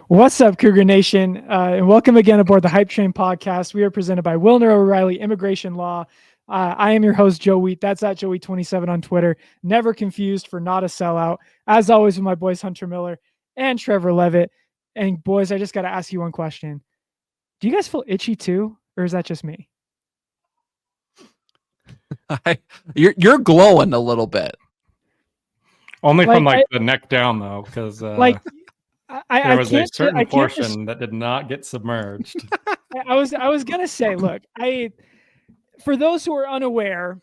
What's up, Cougar Nation? And welcome again aboard the Hype Train podcast. We are presented by Wilner O'Reilly Immigration Law. I am your host, Joe Wheat. That's at Joe Wheat27 on Twitter. Never confused for not a sellout. As always with my boys, Hunter Miller and Trevor Levitt. And boys, I just got to ask you one question. Do you guys feel itchy too? Or is that just me? You're glowing a little bit. Only from the neck down though, because there was a certain portion that did not get submerged. I was gonna say, look, for those who are unaware,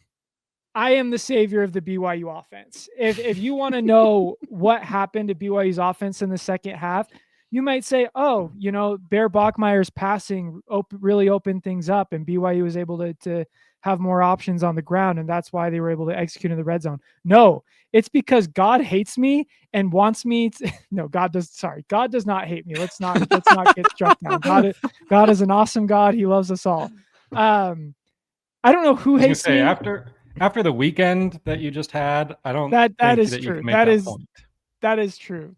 I am the savior of the BYU offense. If you want to know what happened to BYU's offense in the second half, you might say, oh, Bear Bachmeier's passing really opened things up, and BYU was able to have more options on the ground, and that's why they were able to execute in the red zone. No, it's because God hates me and wants me to. No, God does not hate me. Let's not get struck down. God is an awesome God. He loves us all. I don't know who hates me. After the weekend that you just had, I don't. That is true. That is true.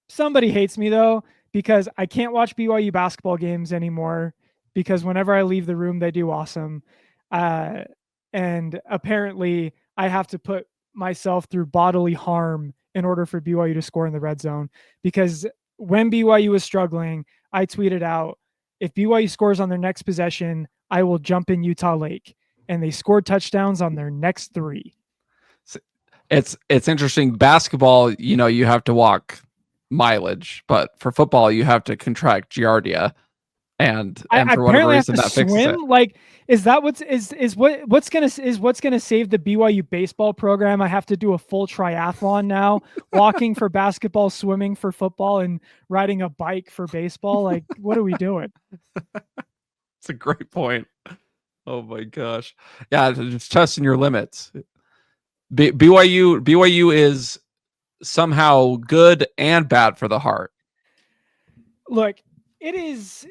Somebody hates me though, because I can't watch BYU basketball games anymore, because whenever I leave the room, they do awesome. And apparently I have to put myself through bodily harm in order for BYU to score in the red zone, because when BYU was struggling, I tweeted out, if BYU scores on their next possession, I will jump in Utah Lake. And they scored touchdowns on their next three. It's interesting. Basketball, you have to walk mileage, but for football, you have to contract giardia. And for whatever reason that fixes it. Like, is that what's gonna save the BYU baseball program? I have to do a full triathlon now, walking for basketball, swimming for football, and riding a bike for baseball. Like, what are we doing? It's a great point. Oh my gosh. Yeah, just testing your limits. BYU is somehow good and bad for the heart. Look, it is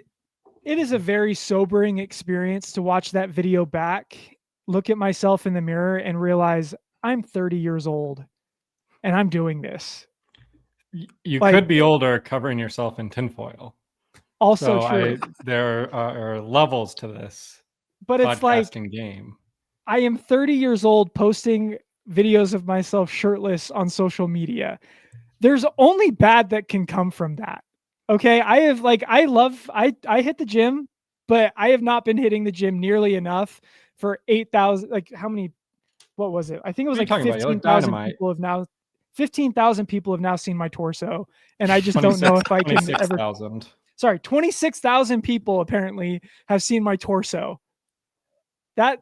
a very sobering experience to watch that video back, look at myself in the mirror, and realize I'm 30 years old and I'm doing this. You could be older covering yourself in tinfoil. Also true. There are levels to this. But it's like game. I am 30 years old posting videos of myself shirtless on social media. There's only bad that can come from that. Okay. I hit the gym, but I have not been hitting the gym nearly enough for 8,000. Like, how many, what was it? I think it was like 15,000 people have now seen my torso. And I just don't know if I can ever. 26,000 people apparently have seen my torso. That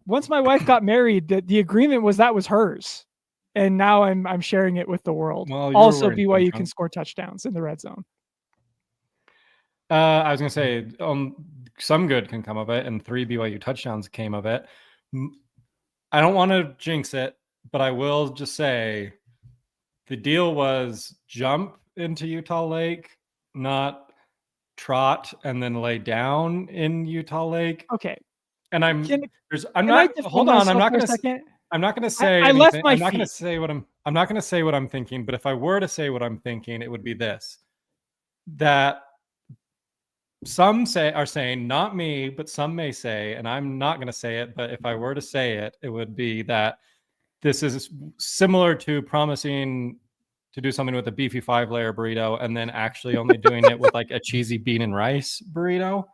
once my wife got married, the agreement was that was hers, and now I'm sharing it with the world. Well, also, BYU can score touchdowns in the red zone. I was gonna say some good can come of it, and 3 BYU touchdowns came of it. I don't want to jinx it, but I will just say the deal was jump into Utah Lake, not trot and then lay down in Utah Lake. Okay. And I'm not going to say I left my I'm not going to say what I'm not going to say what I'm thinking, but if I were to say what I'm thinking, it would be this: that some are saying, not me, but some may say, and I'm not going to say it, but if I were to say it, it would be that this is similar to promising to do something with a beefy 5-layer burrito and then actually only doing it with like a cheesy bean and rice burrito.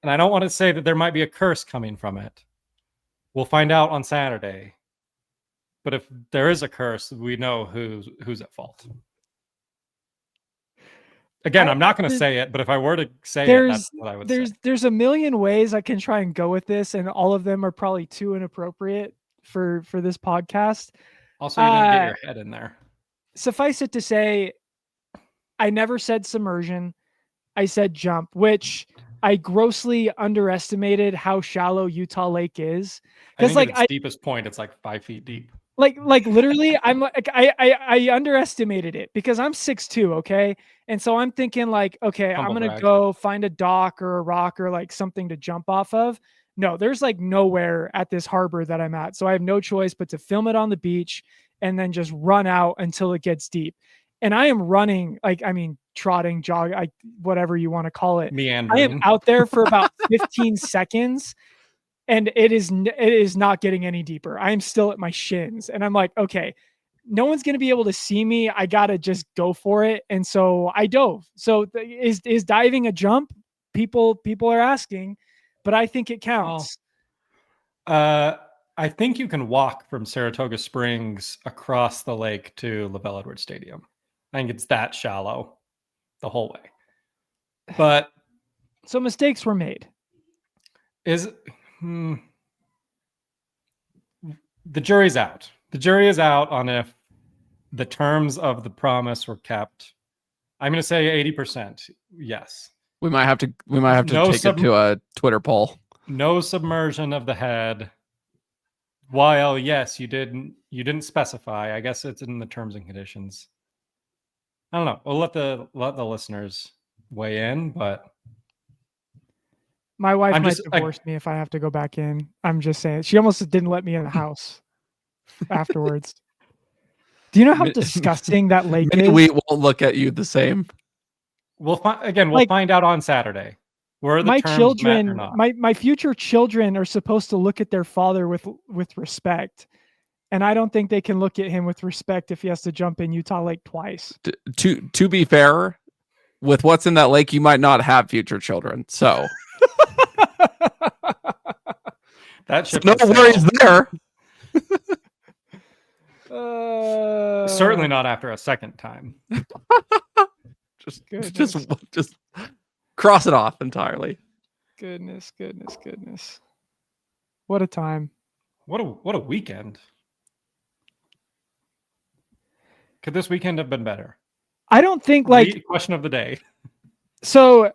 And I don't want to say that there might be a curse coming from it. We'll find out on Saturday. But if there is a curse, we know who's at fault. Again, I'm not going to say it, but if I were to say it, that's what I would say. There's a million ways I can try and go with this, and all of them are probably too inappropriate for this podcast. Also, you didn't get your head in there. Suffice it to say, I never said submersion. I said jump, which I grossly underestimated how shallow Utah Lake is. Because like its deepest point, it's like 5 feet deep. Like literally, I underestimated it because I'm 6'2", okay? And so I'm thinking like, okay, I'm going to go find a dock or a rock or like something to jump off of. No, there's like nowhere at this harbor that I'm at. So I have no choice but to film it on the beach and then just run out until it gets deep. and I am running, trotting, jog, whatever you want to call it. Meandering. I am out there for about 15 seconds, and it is not getting any deeper. I am still at my shins, and I'm like, okay, no one's going to be able to see me. I got to just go for it. And so I dove. So is diving a jump? People are asking, but I think it counts. I think you can walk from Saratoga Springs across the lake to LaBelle Edwards Stadium. I think it's that shallow the whole way. But so mistakes were made. The jury's out. The jury is out on if the terms of the promise were kept. I'm going to say 80%. Yes. We might have to take it to a Twitter poll. No submersion of the head. While yes, you didn't specify. I guess it's in the terms and conditions. I don't know. We'll let the listeners weigh in, but my wife might divorce me if I have to go back in. I'm just saying. She almost didn't let me in the house afterwards. Do you know how disgusting that lake is? We won't look at you the same. We'll find out on Saturday. Were the my terms children, met or not? my future children are supposed to look at their father with respect, and I don't think they can look at him with respect if he has to jump in Utah Lake twice. To be fair, with what's in that lake, you might not have future children. So that no worries there. Certainly not after a second time. Just cross it off entirely. Goodness. What a time. What a weekend. Could this weekend have been better? I don't think question of the day. So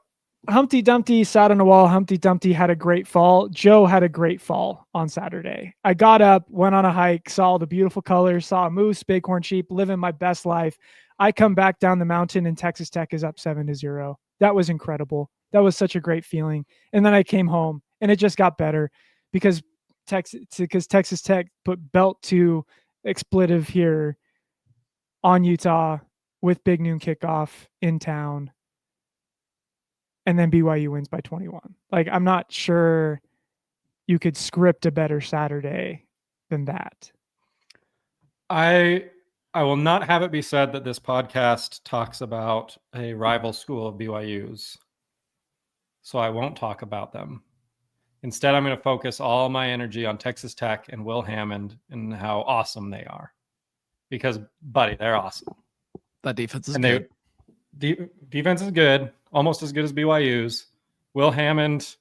Humpty Dumpty sat on a wall. Humpty Dumpty had a great fall. Joe had a great fall on Saturday. I got up, went on a hike, saw the beautiful colors, saw a moose, bighorn sheep, living my best life. I come back down the mountain and Texas Tech is up 7-0. That was incredible. That was such a great feeling. And then I came home and it just got better because Texas Tech put belt to expletive here on Utah with big noon kickoff in town. And then BYU wins by 21. I'm not sure you could script a better Saturday than that. I will not have it be said that this podcast talks about a rival school of BYU's. So I won't talk about them. Instead, I'm going to focus all my energy on Texas Tech and Will Hammond and how awesome they are. Because, buddy, they're awesome. That defense is good. Defense is good, almost as good as BYU's. Will Hammond,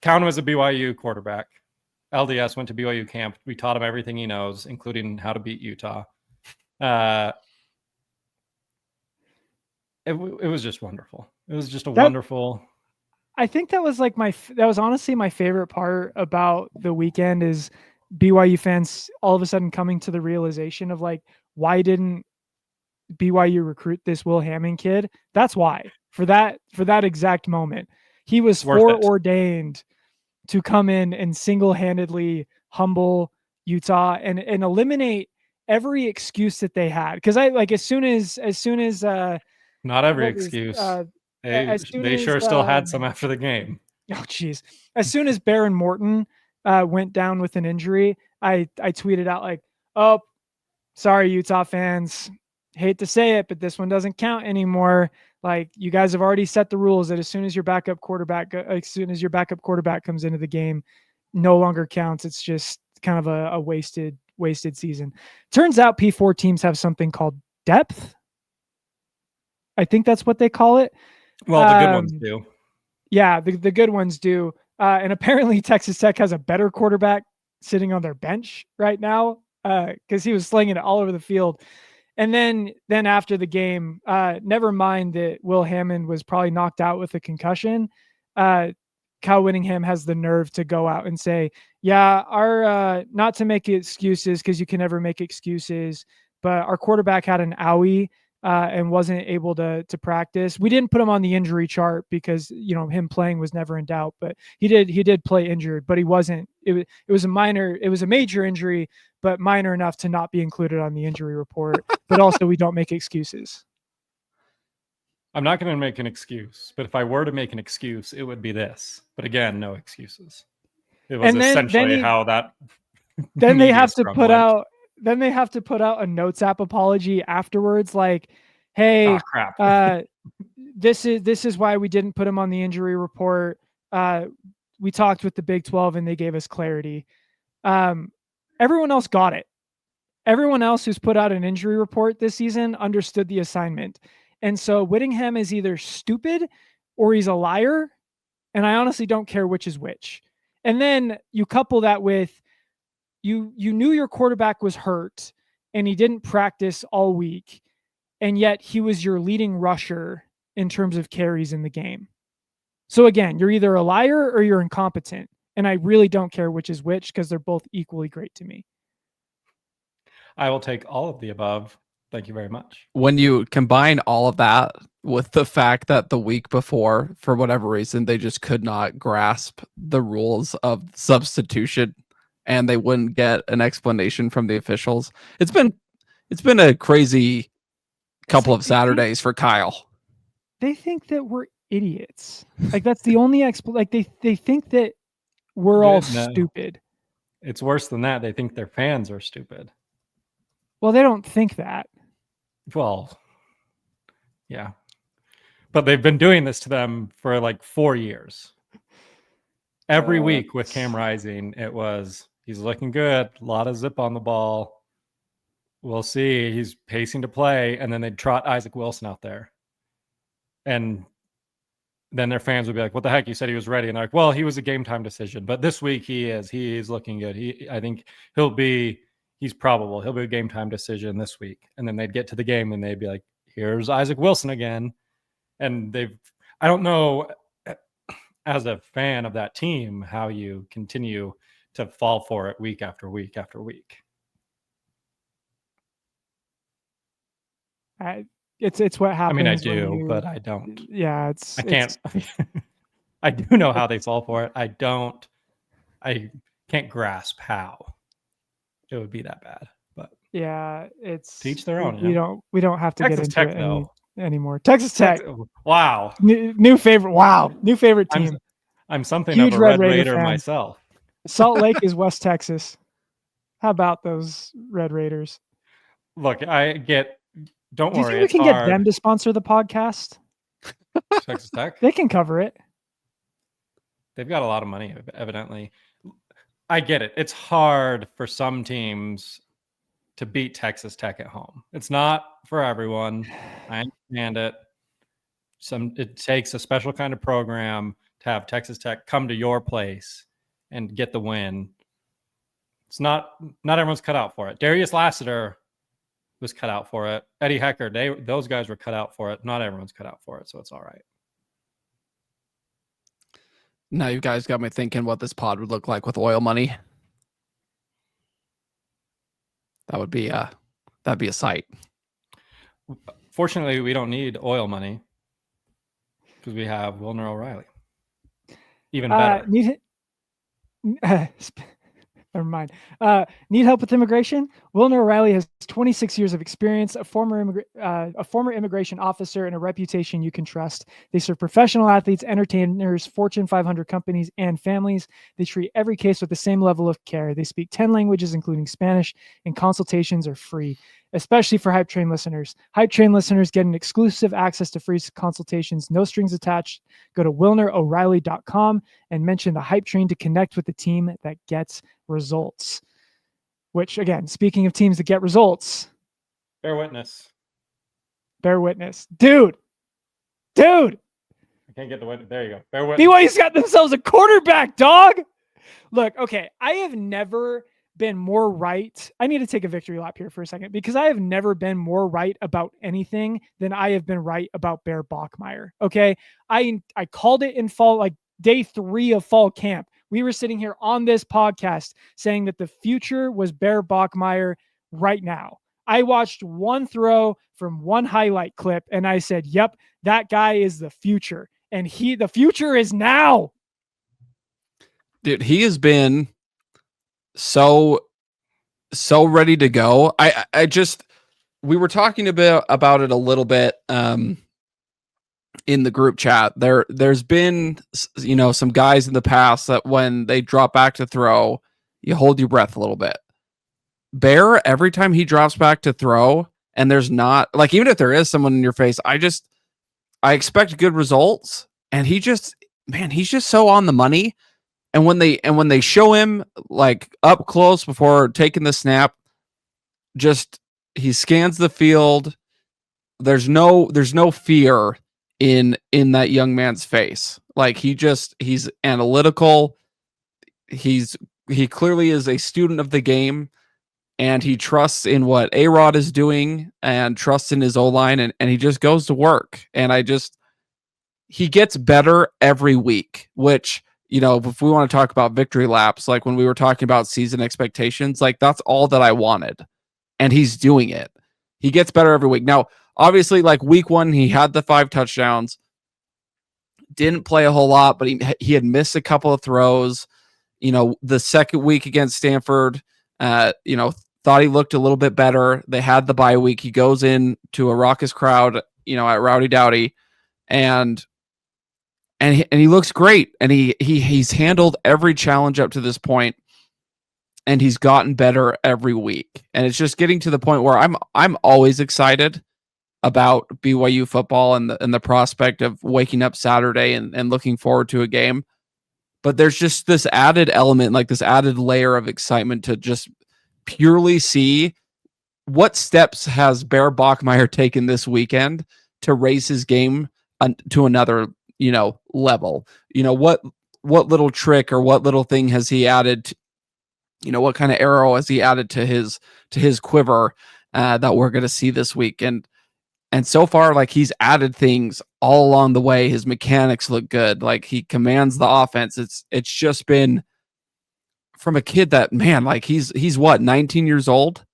count him as a BYU quarterback. LDS went to BYU camp. We taught him everything he knows, including how to beat Utah. It was just wonderful. It was just wonderful. I think that was that was honestly my favorite part about the weekend is BYU fans all of a sudden coming to the realization of why didn't BYU recruit this Will Hammond kid? That's why. For that exact moment, he was foreordained to come in and single-handedly humble Utah and eliminate every excuse that they had. Because as soon as not every excuse. They sure still had some after the game. Oh geez. As soon as Baron Morton went down with an injury, I tweeted out oh, sorry, Utah fans. Hate to say it, but this one doesn't count anymore. You guys have already set the rules that as soon as your backup quarterback comes into the game, no longer counts. It's just kind of a wasted season. Turns out P4 teams have something called depth. I think that's what they call it. Well, the good ones do. Yeah, the good ones do. And apparently Texas Tech has a better quarterback sitting on their bench right now because he was slinging it all over the field. And then after the game, never mind that Will Hammond was probably knocked out with a concussion. Kyle Whittingham has the nerve to go out and say, yeah, our not to make excuses because you can never make excuses, but our quarterback had an owie and wasn't able to practice. We didn't put him on the injury chart because him playing was never in doubt. But he did play injured, but he wasn't. It was a major injury, but minor enough to not be included on the injury report. But also, we don't make excuses. I'm not going to make an excuse, but if I were to make an excuse, it would be this. But again, no excuses. It was essentially how that. Then they have to put out. Then they have to put out a notes app apology afterwards, like, "Hey, crap. This is why we didn't put him on the injury report. We talked with the Big 12 and they gave us clarity." Everyone else got it. Everyone else who's put out an injury report this season understood the assignment. And so Whittingham is either stupid or he's a liar. And I honestly don't care which is which. And then you couple that with you knew your quarterback was hurt and he didn't practice all week. And yet he was your leading rusher in terms of carries in the game. So again, you're either a liar or you're incompetent. And I really don't care which is which because they're both equally great to me. I will take all of the above. Thank you very much. When you combine all of that with the fact that the week before, for whatever reason, they just could not grasp the rules of substitution and they wouldn't get an explanation from the officials. It's been a crazy couple of Saturdays for Kyle. They think that we're idiots. Like that's the only like they think that we're all stupid. It's worse than that. They think their fans are stupid. Well, they don't think that. Well, yeah. But they've been doing this to them for like 4 years. Every week with Cam Rising, he's looking good. A lot of zip on the ball. We'll see. He's pacing to play. And then they'd trot Isaac Wilson out there. And then their fans would be like, what the heck? You said he was ready. And they're like, well, he was a game time decision. But this week he is looking good. I think he's probable. He'll be a game time decision this week. And then they'd get to the game and they'd be like, here's Isaac Wilson again. And I don't know, as a fan of that team, how you continue to fall for it week after week after week. It's what happens. I mean, I do, but I don't. Yeah, I can't. I do know how they fall for it. I can't grasp how it would be that bad. But yeah, it's teach their own. We don't have to Texas get into Tech, it anymore. Texas Tech. Wow. New favorite. Wow. New favorite team. I'm something Huge of a Red Raider myself. Salt Lake is West Texas. How about those Red Raiders? Look, don't Do you worry. think we can get them to sponsor the podcast? Texas Tech? They can cover it. They've got a lot of money, evidently. I get it. It's hard for some teams to beat Texas Tech at home. It's not for everyone. I understand it. It takes a special kind of program to have Texas Tech come to your place and get the win. It's not everyone's cut out for it. Darius Lassiter was cut out for it. Eddie Hecker, those guys were cut out for it. Not everyone's cut out for it, so it's all right. Now you guys got me thinking what this pod would look like with oil money. That'd be a sight. Fortunately, we don't need oil money because we have Wilner O'Reilly. Even better. Never mind. Need help with immigration? Wilner O'Reilly has 26 years of experience, a former immigration officer, and a reputation you can trust. They serve professional athletes, entertainers, Fortune 500 companies, and families. They treat every case with the same level of care. They speak 10 languages, including Spanish, and consultations are free, especially for Hype Train listeners. Hype Train listeners get an exclusive access to free consultations, no strings attached. Go to WilnerO'Reilly.com and mention the Hype Train to connect with the team that gets results. Which, again, speaking of teams that get results, Bear witness. Dude. I can't get the witness. There you go. Bear witness. BYU's got themselves a quarterback, dog. Look, okay, I have never been more right. I need to take a victory lap here for a second because I have never been more right about anything than I have been right about Bear Bachmeier. Okay. I called it in fall, like day 3 of fall camp. We were sitting here on this podcast saying that the future was Bear Bachmeier right now. I watched one throw from one highlight clip and I said, yep, that guy is the future. And the future is now. Dude, he has been so ready to go. We were talking about it a little bit in the group chat. There's been, some guys in the past that when they drop back to throw, you hold your breath a little bit. Bear, every time he drops back to throw, and there's not, like, even if there is someone in your face, I expect good results, and he's just so on the money. And when they show him like up close before taking the snap, just he scans the field. There's no fear in that young man's face. Like he's analytical. He clearly is a student of the game, and he trusts in what A-Rod is doing and trusts in his O-line, and he just goes to work. And he gets better every week, which, if we want to talk about victory laps, like when we were talking about season expectations, like that's all that I wanted. And he's doing it. He gets better every week. Now, obviously, like week 1, he had the 5 touchdowns, didn't play a whole lot, but he had missed a couple of throws. The second week against Stanford, thought he looked a little bit better. They had the bye week. He goes in to a raucous crowd, at Rowdy Dowdy, and he looks great. And he's handled every challenge up to this point, and he's gotten better every week. And it's just getting to the point where I'm always excited about BYU football and the prospect of waking up Saturday and looking forward to a game. But there's just this added element, like this added layer of excitement to just purely see what steps has Bear Bachmeier taken this weekend to raise his game to another, level. What little trick or what little thing has he added? What kind of arrow has he added to his quiver that we're going to see this week? And so far, like, he's added things all along the way. His mechanics look good. Like, he commands the offense. It's just been from a kid that, man, like he's what, 19 years old?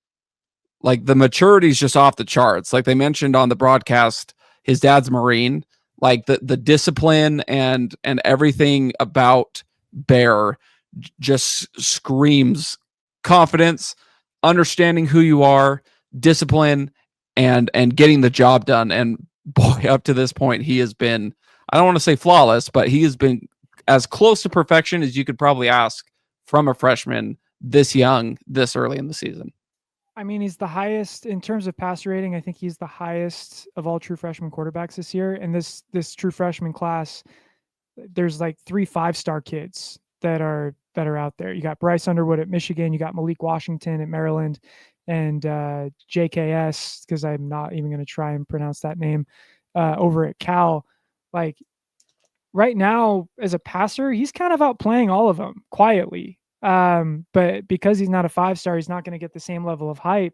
Like, the maturity is just off the charts. Like they mentioned on the broadcast, his dad's Marine. Like the discipline and everything about Bear just screams confidence, understanding who you are, discipline, and getting the job done. And boy, up to this point, he has been, I don't want to say flawless, but he has been as close to perfection as you could probably ask from a freshman this young, this early in the season. I mean, he's the highest in terms of passer rating. I think he's the highest of all true freshman quarterbacks this year. And this true freshman class, there's like 3 5-star kids that are out there. You got Bryce Underwood at Michigan, you got Malik Washington at Maryland, and JKS, because I'm not even going to try and pronounce that name, over at Cal. Like right now, as a passer, he's kind of outplaying all of them quietly. But because he's not a 5-star, he's not going to get the same level of hype.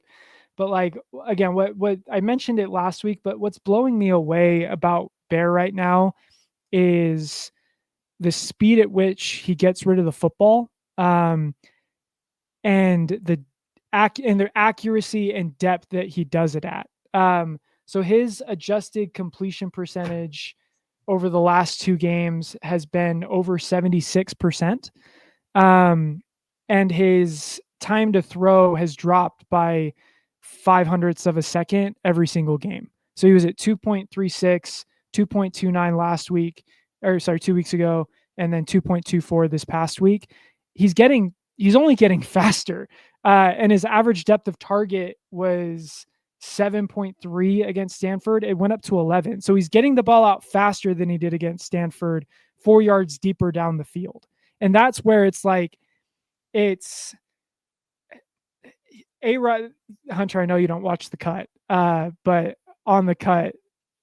But like, again, what I mentioned it last week, but what's blowing me away about Bear right now is the speed at which he gets rid of the football, and the accuracy and depth that he does it at. So his adjusted completion percentage over the last 2 games has been over 76%. And his time to throw has dropped by 0.05 of a second every single game. So he was at 2.36, 2.29 last week, 2 weeks ago, and then 2.24 this past week. He's only getting faster. And his average depth of target was 7.3 against Stanford. It went up to 11. So he's getting the ball out faster than he did against Stanford, 4 yards deeper down the field. And that's where it's like, it's A-Rod. Hunter, I know you don't watch the cut, but on the cut,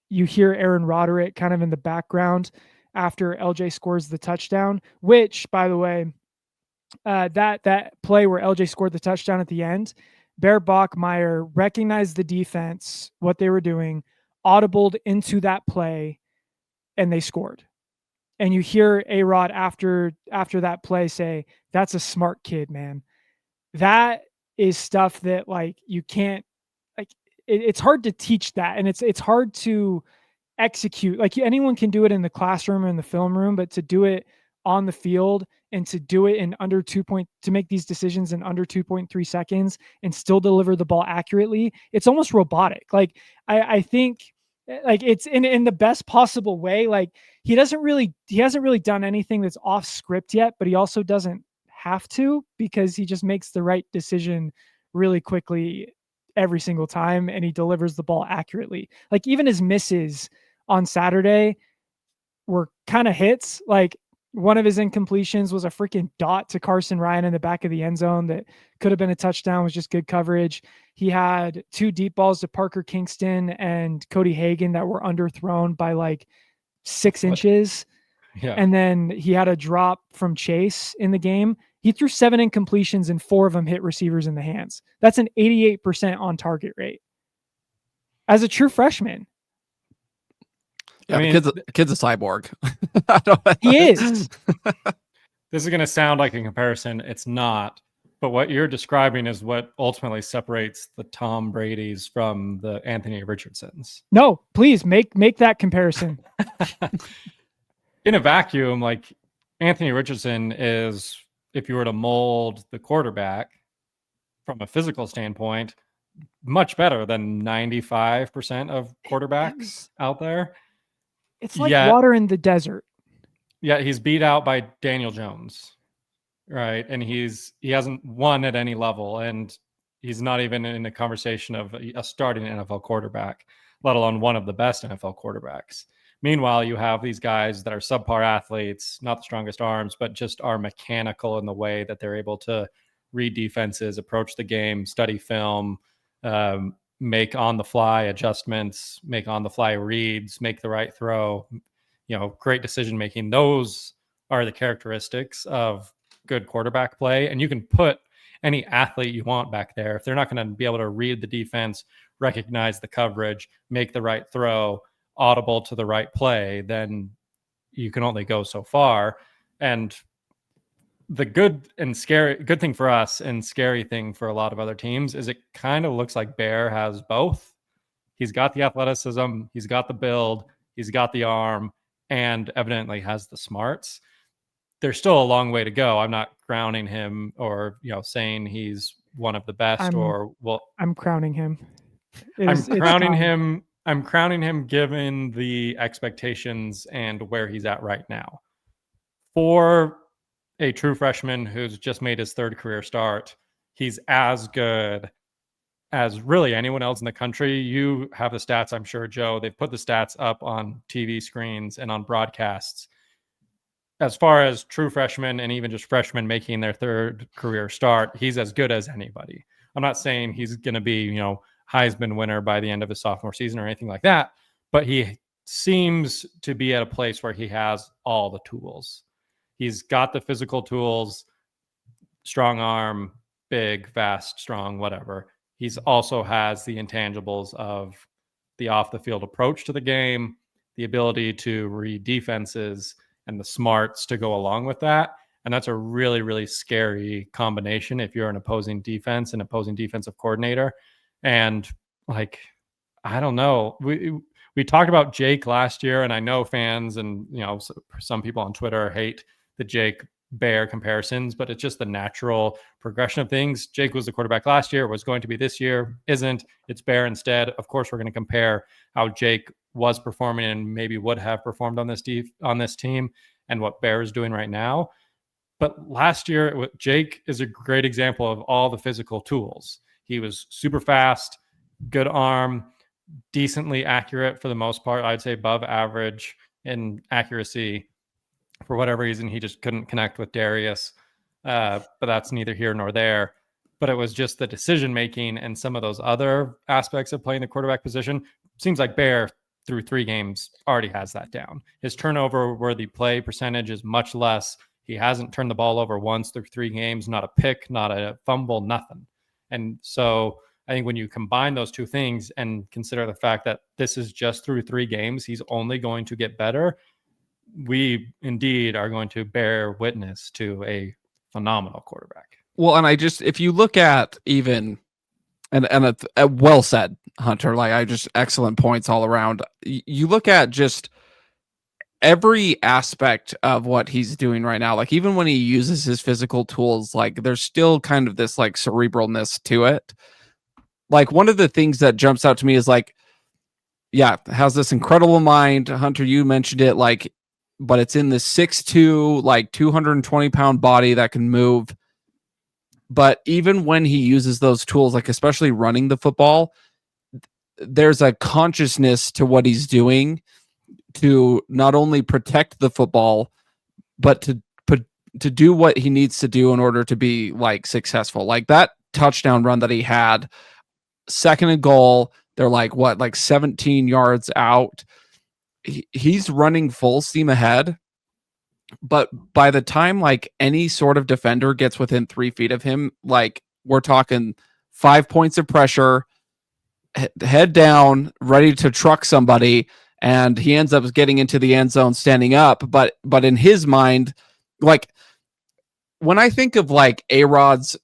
you hear Aaron Roderick kind of in the background after LJ scores the touchdown, which, by the way, that play where LJ scored the touchdown at the end, Bear Bachmeier recognized the defense, what they were doing, audibled into that play, and they scored. And you hear A-Rod after that play say, "That's a smart kid, man." That is stuff that, like, you can't it's hard to teach that, and it's hard to execute. Like anyone can do it in the classroom or in the film room, but to do it on the field and to do it in under to make these decisions in under 2.3 seconds and still deliver the ball accurately, it's almost robotic. Like I think like it's in the best possible way. Like he hasn't really done anything that's off script yet, but he also doesn't have to, because he just makes the right decision really quickly every single time, and he delivers the ball accurately. Like even his misses on Saturday were kind of hits. Like one of his incompletions was a freaking dot to Carson Ryan in the back of the end zone that could have been a touchdown, was just good coverage. He had 2 deep balls to Parker Kingston and Cody Hagan that were underthrown by like 6 inches. Yeah. And then he had a drop from Chase in the game. He threw 7 incompletions and 4 of them hit receivers in the hands. That's an 88% on target rate as a true freshman. Yeah, I mean, kid's a cyborg. He is. This is going to sound like a comparison. It's not. But what you're describing is what ultimately separates the Tom Brady's from the Anthony Richardsons. No, please make that comparison. In a vacuum, like Anthony Richardson is, if you were to mold the quarterback from a physical standpoint, much better than 95% of quarterbacks out there. It's like water in the desert. Yeah, he's beat out by Daniel Jones, right? And he hasn't won at any level, and he's not even in a conversation of a starting NFL quarterback, let alone one of the best NFL quarterbacks. Meanwhile, you have these guys that are subpar athletes, not the strongest arms, but just are mechanical in the way that they're able to read defenses, approach the game, study film, make on-the-fly adjustments, make on-the-fly reads, make the right throw, great decision-making. Those are the characteristics of good quarterback play. And you can put any athlete you want back there. If they're not going to be able to read the defense, recognize the coverage, make the right throw, audible to the right play, then you can only go so far. And the good thing for us and scary thing for a lot of other teams is it kind of looks like Bear has both. He's got the athleticism, he's got the build, he's got the arm, and evidently has the smarts. There's still a long way to go. I'm not crowning him or saying he's one of the best. I'm crowning him. I'm crowning him given the expectations and where he's at right now. For a true freshman who's just made his 3rd career start, he's as good as really anyone else in the country. You have the stats, I'm sure, Joe. They've put the stats up on TV screens and on broadcasts. As far as true freshmen and even just freshmen making their 3rd career start, he's as good as anybody. I'm not saying he's going to be, Heisman winner by the end of his sophomore season or anything like that, but he seems to be at a place where he has all the tools. He's got the physical tools, strong arm, big, fast, strong, whatever. He's also has the intangibles of the off the field approach to the game, the ability to read defenses, and the smarts to go along with that. And that's a really, really scary combination if you're an opposing defense and opposing defensive coordinator. And I don't know. We talked about Jake last year, and I know fans and some people on Twitter hate the Jake Bear comparisons, but it's just the natural progression of things. Jake was the quarterback last year, was going to be this year, isn't. It's Bear instead. Of course, we're going to compare how Jake was performing and maybe would have performed on this team and what Bear is doing right now. But last year, Jake is a great example of all the physical tools. He was super fast, good arm, decently accurate for the most part. I'd say above average in accuracy. For whatever reason, he just couldn't connect with Darius. But that's neither here nor there. But it was just the decision-making and some of those other aspects of playing the quarterback position. Seems like Bear, through 3 games, already has that down. His turnover-worthy play percentage is much less. He hasn't turned the ball over once through 3 games, not a pick, not a fumble, nothing. And so I think when you combine those 2 things and consider the fact that this is just through 3 games, he's only going to get better. We indeed are going to bear witness to a phenomenal quarterback. Well, and if you look at even And well said, Hunter. Like, I just excellent points all around. You look at just every aspect of what he's doing right now. Like, even when he uses his physical tools, like there's still kind of this like cerebralness to it. Like, one of the things that jumps out to me is like, yeah, has this incredible mind. Hunter, you mentioned it, like, but it's in this 6'2", like 220-pound body that can move. But even when he uses those tools, like especially running the football, there's a consciousness to what he's doing to not only protect the football, but to do what he needs to do in order to be like successful. Like that touchdown run that he had, second and goal, they're like 17 yards out. He's running full steam ahead. But by the time like any sort of defender gets within 3 feet of him, like we're talking 5 points of pressure, head down, ready to truck somebody, and he ends up getting into the end zone standing up. But in his mind, like when I think of like A-Rod's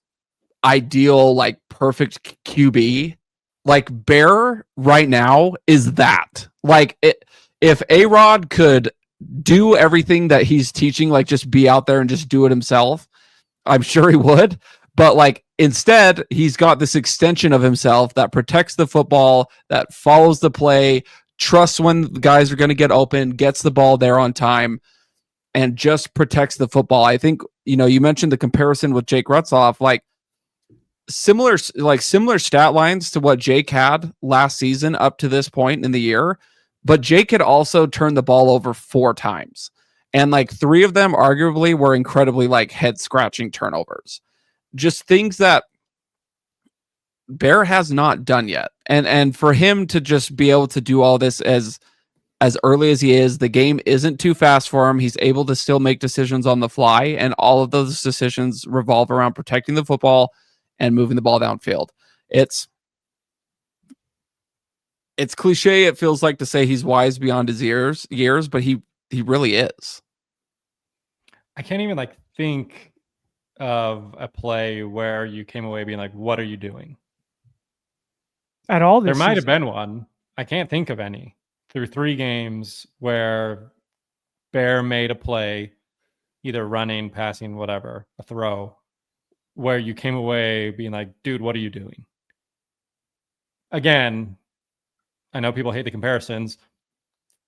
ideal, like perfect QB, like Bear right now is that. Like if A-Rod could do everything that he's teaching, like just be out there and just do it himself, I'm sure he would. But like instead, he's got this extension of himself that protects the football, that follows the play, trusts when the guys are going to get open, gets the ball there on time, and just protects the football. I think, you mentioned the comparison with Jake Rutzloff, like similar stat lines to what Jake had last season up to this point in the year. But Jake had also turned the ball over 4 times. And like 3 of them arguably were incredibly like head scratching turnovers. Just things that Bear has not done yet. And for him to just be able to do all this as early as he is, the game isn't too fast for him. He's able to still make decisions on the fly. And all of those decisions revolve around protecting the football and moving the ball downfield. It's cliche, it feels like, to say he's wise beyond his years, but he really is. I can't even like think of a play where you came away being like, what are you doing? At all There this might have season. been one. I can't think of any through 3 games where Bear made a play, either running, passing, whatever, a throw, where you came away being like, dude, what are you doing? Again, I know people hate the comparisons.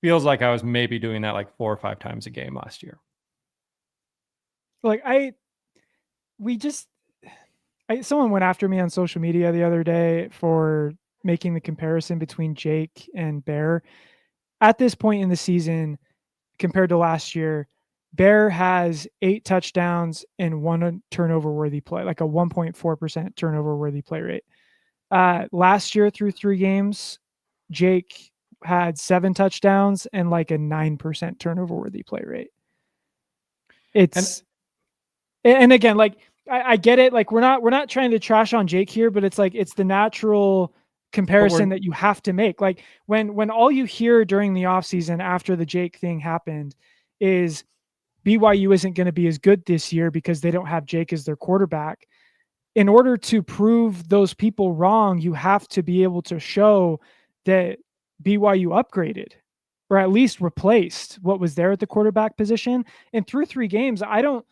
Feels like I was maybe doing that like 4 or 5 times a game last year. Like someone went after me on social media the other day for making the comparison between Jake and Bear. At this point in the season, compared to last year, Bear has 8 touchdowns and 1 turnover worthy play, like a 1.4% turnover worthy play rate. Last year through 3 games, Jake had 7 touchdowns and like a 9% turnover worthy play rate. And again, like I get it. Like we're not trying to trash on Jake here, but it's like, it's the natural comparison that you have to make. Like when all you hear during the offseason after the Jake thing happened is BYU isn't going to be as good this year because they don't have Jake as their quarterback. In order to prove those people wrong, you have to be able to show that BYU upgraded or at least replaced what was there at the quarterback position. And through 3 games, I don't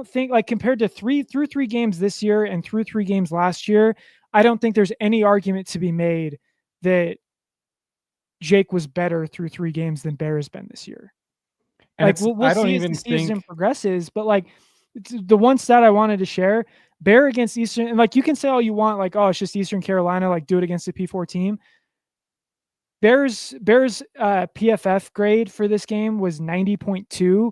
think, like, compared to through 3 games this year and through 3 games last year, I don't think there's any argument to be made that Jake was better through 3 games than Bear has been this year. And like we'll see as the season progresses, but like the one stat I wanted to share, Bear against Eastern, and like you can say all you want, like, oh, it's just Eastern Carolina, like do it against a P4 team. Bears PFF grade for this game was 90.2.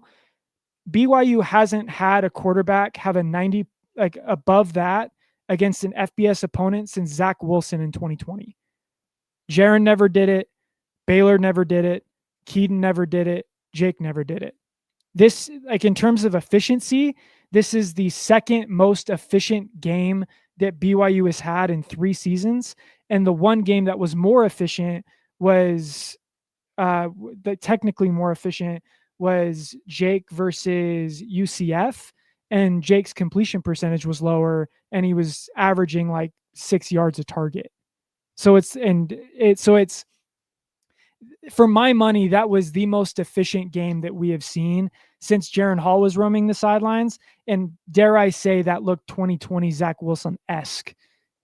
BYU hasn't had a quarterback have a 90, like above that, against an FBS opponent since Zach Wilson in 2020. Jaron never did it. Baylor never did it. Keaton never did it. Jake never did it. This, like in terms of efficiency, this is the second most efficient game that BYU has had in 3 seasons. And the one game that was more efficient was technically more efficient was Jake versus UCF, and Jake's completion percentage was lower, and he was averaging like 6 yards a target. So it's for my money, that was the most efficient game that we have seen since Jaron Hall was roaming the sidelines. And dare I say that looked 2020 Zach Wilson-esque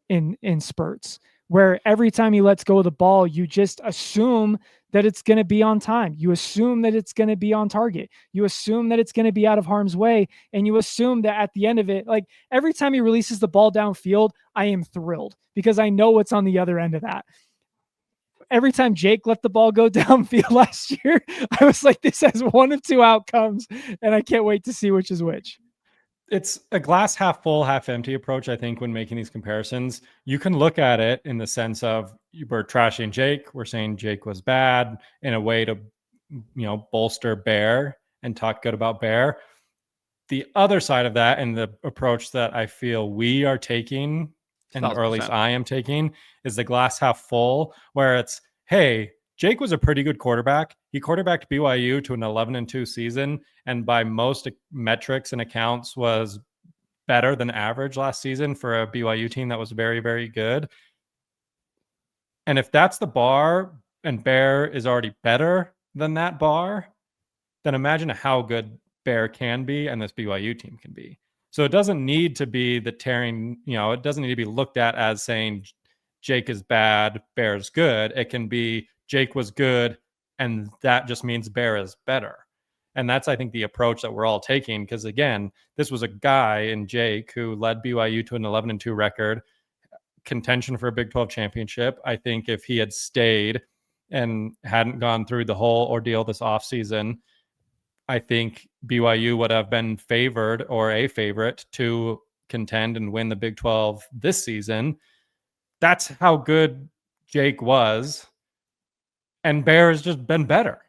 in spurts, where every time he lets go of the ball, you just assume that it's going to be on time. You assume that it's going to be on target. You assume that it's going to be out of harm's way. And you assume that at the end of it, like every time he releases the ball downfield, I am thrilled because I know what's on the other end of that. Every time Jake let the ball go downfield last year, I was like, this has one of two outcomes, and I can't wait to see which is which. It's a glass half full, half empty approach, I think, when making these comparisons. You can look at it in the sense of we're trashing Jake. We're saying Jake was bad in a way to, bolster Bear and talk good about Bear. The other side of that, and the approach that I feel we are taking, and 1,000%. or at least I am taking, is the glass half full, where it's, hey, Jake was a pretty good quarterback. He quarterbacked BYU to an 11-2 season, and by most metrics and accounts was better than average last season for a BYU team that was very, very good. And if that's the bar, and Bear is already better than that bar, then imagine how good Bear can be and this BYU team can be. So it doesn't need to be the tearing, it doesn't need to be looked at as saying Jake is bad, Bear's good. It can be Jake was good, and that just means Bear is better. And that's, I think, the approach that we're all taking. Because again, this was a guy in Jake who led BYU to an 11-2 record, contention for a Big 12 championship. I think if he had stayed and hadn't gone through the whole ordeal this offseason, I think BYU would have been favored or a favorite to contend and win the Big 12 this season. That's how good Jake was. And Bear has just been better.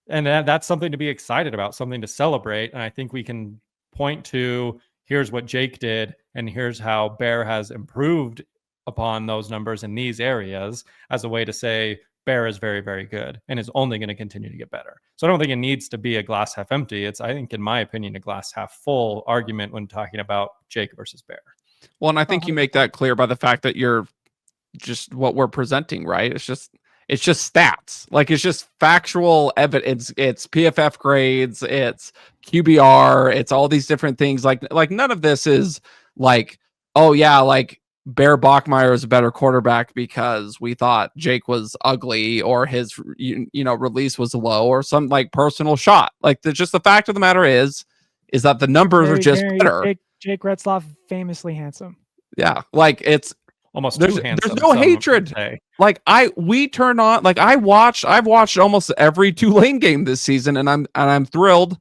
And that's something to be excited about, something to celebrate. And I think we can point to, here's what Jake did, and here's how Bear has improved upon those numbers in these areas as a way to say, Bear is very, very good and is only going to continue to get better. So I don't think it needs to be a glass half empty. It's, I think, in my opinion, a glass half full argument when talking about Jake versus Bear. Well, and I think you make that clear by the fact that you're just what we're presenting, right? It's just stats. Like, it's just factual evidence. It's PFF grades, it's QBR, it's all these different things. Like none of this is like, oh yeah, like Bear Bachmeier is a better quarterback because we thought Jake was ugly or his release was low or some like personal shot. Like, just the fact of the matter is that the numbers are just better. Jake Retzloff famously handsome. Yeah, like it's almost there's no hatred. Like I've watched almost every Tulane game this season, and I'm thrilled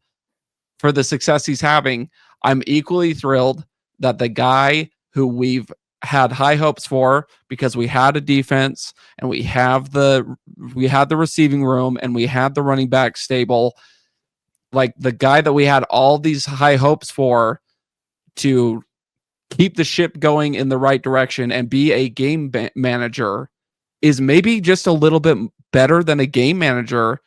for the success he's having. I'm equally thrilled that the guy who we've had high hopes for, because we had a defense and we had the receiving room and we had the running back stable, like the guy that we had all these high hopes for to keep the ship going in the right direction and be a game manager is maybe just a little bit better than a game manager.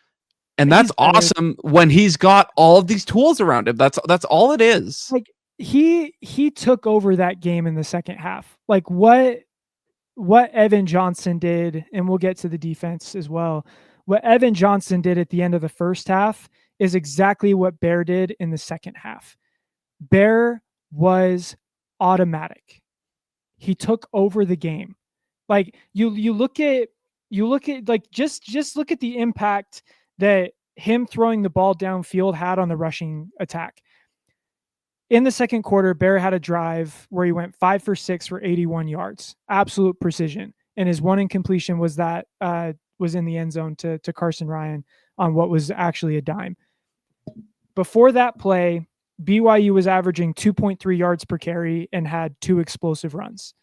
And that's awesome when he's got all of these tools around him. That's all it is. Like he took over that game in the second half. Like what Evan Johnson did, and we'll get to the defense as well. What Evan Johnson did at the end of the first half is exactly what Bear did in the second half. Bear was automatic. He took over the game. Like you look at like just look at the impact that him throwing the ball downfield had on the rushing attack. In the second quarter, Bear had a drive where he went 5 for 6 for 81 yards, absolute precision. And his one incompletion was that was in the end zone to Carson Ryan on what was actually a dime. Before that play, BYU was averaging 2.3 yards per carry and had 2 explosive runs.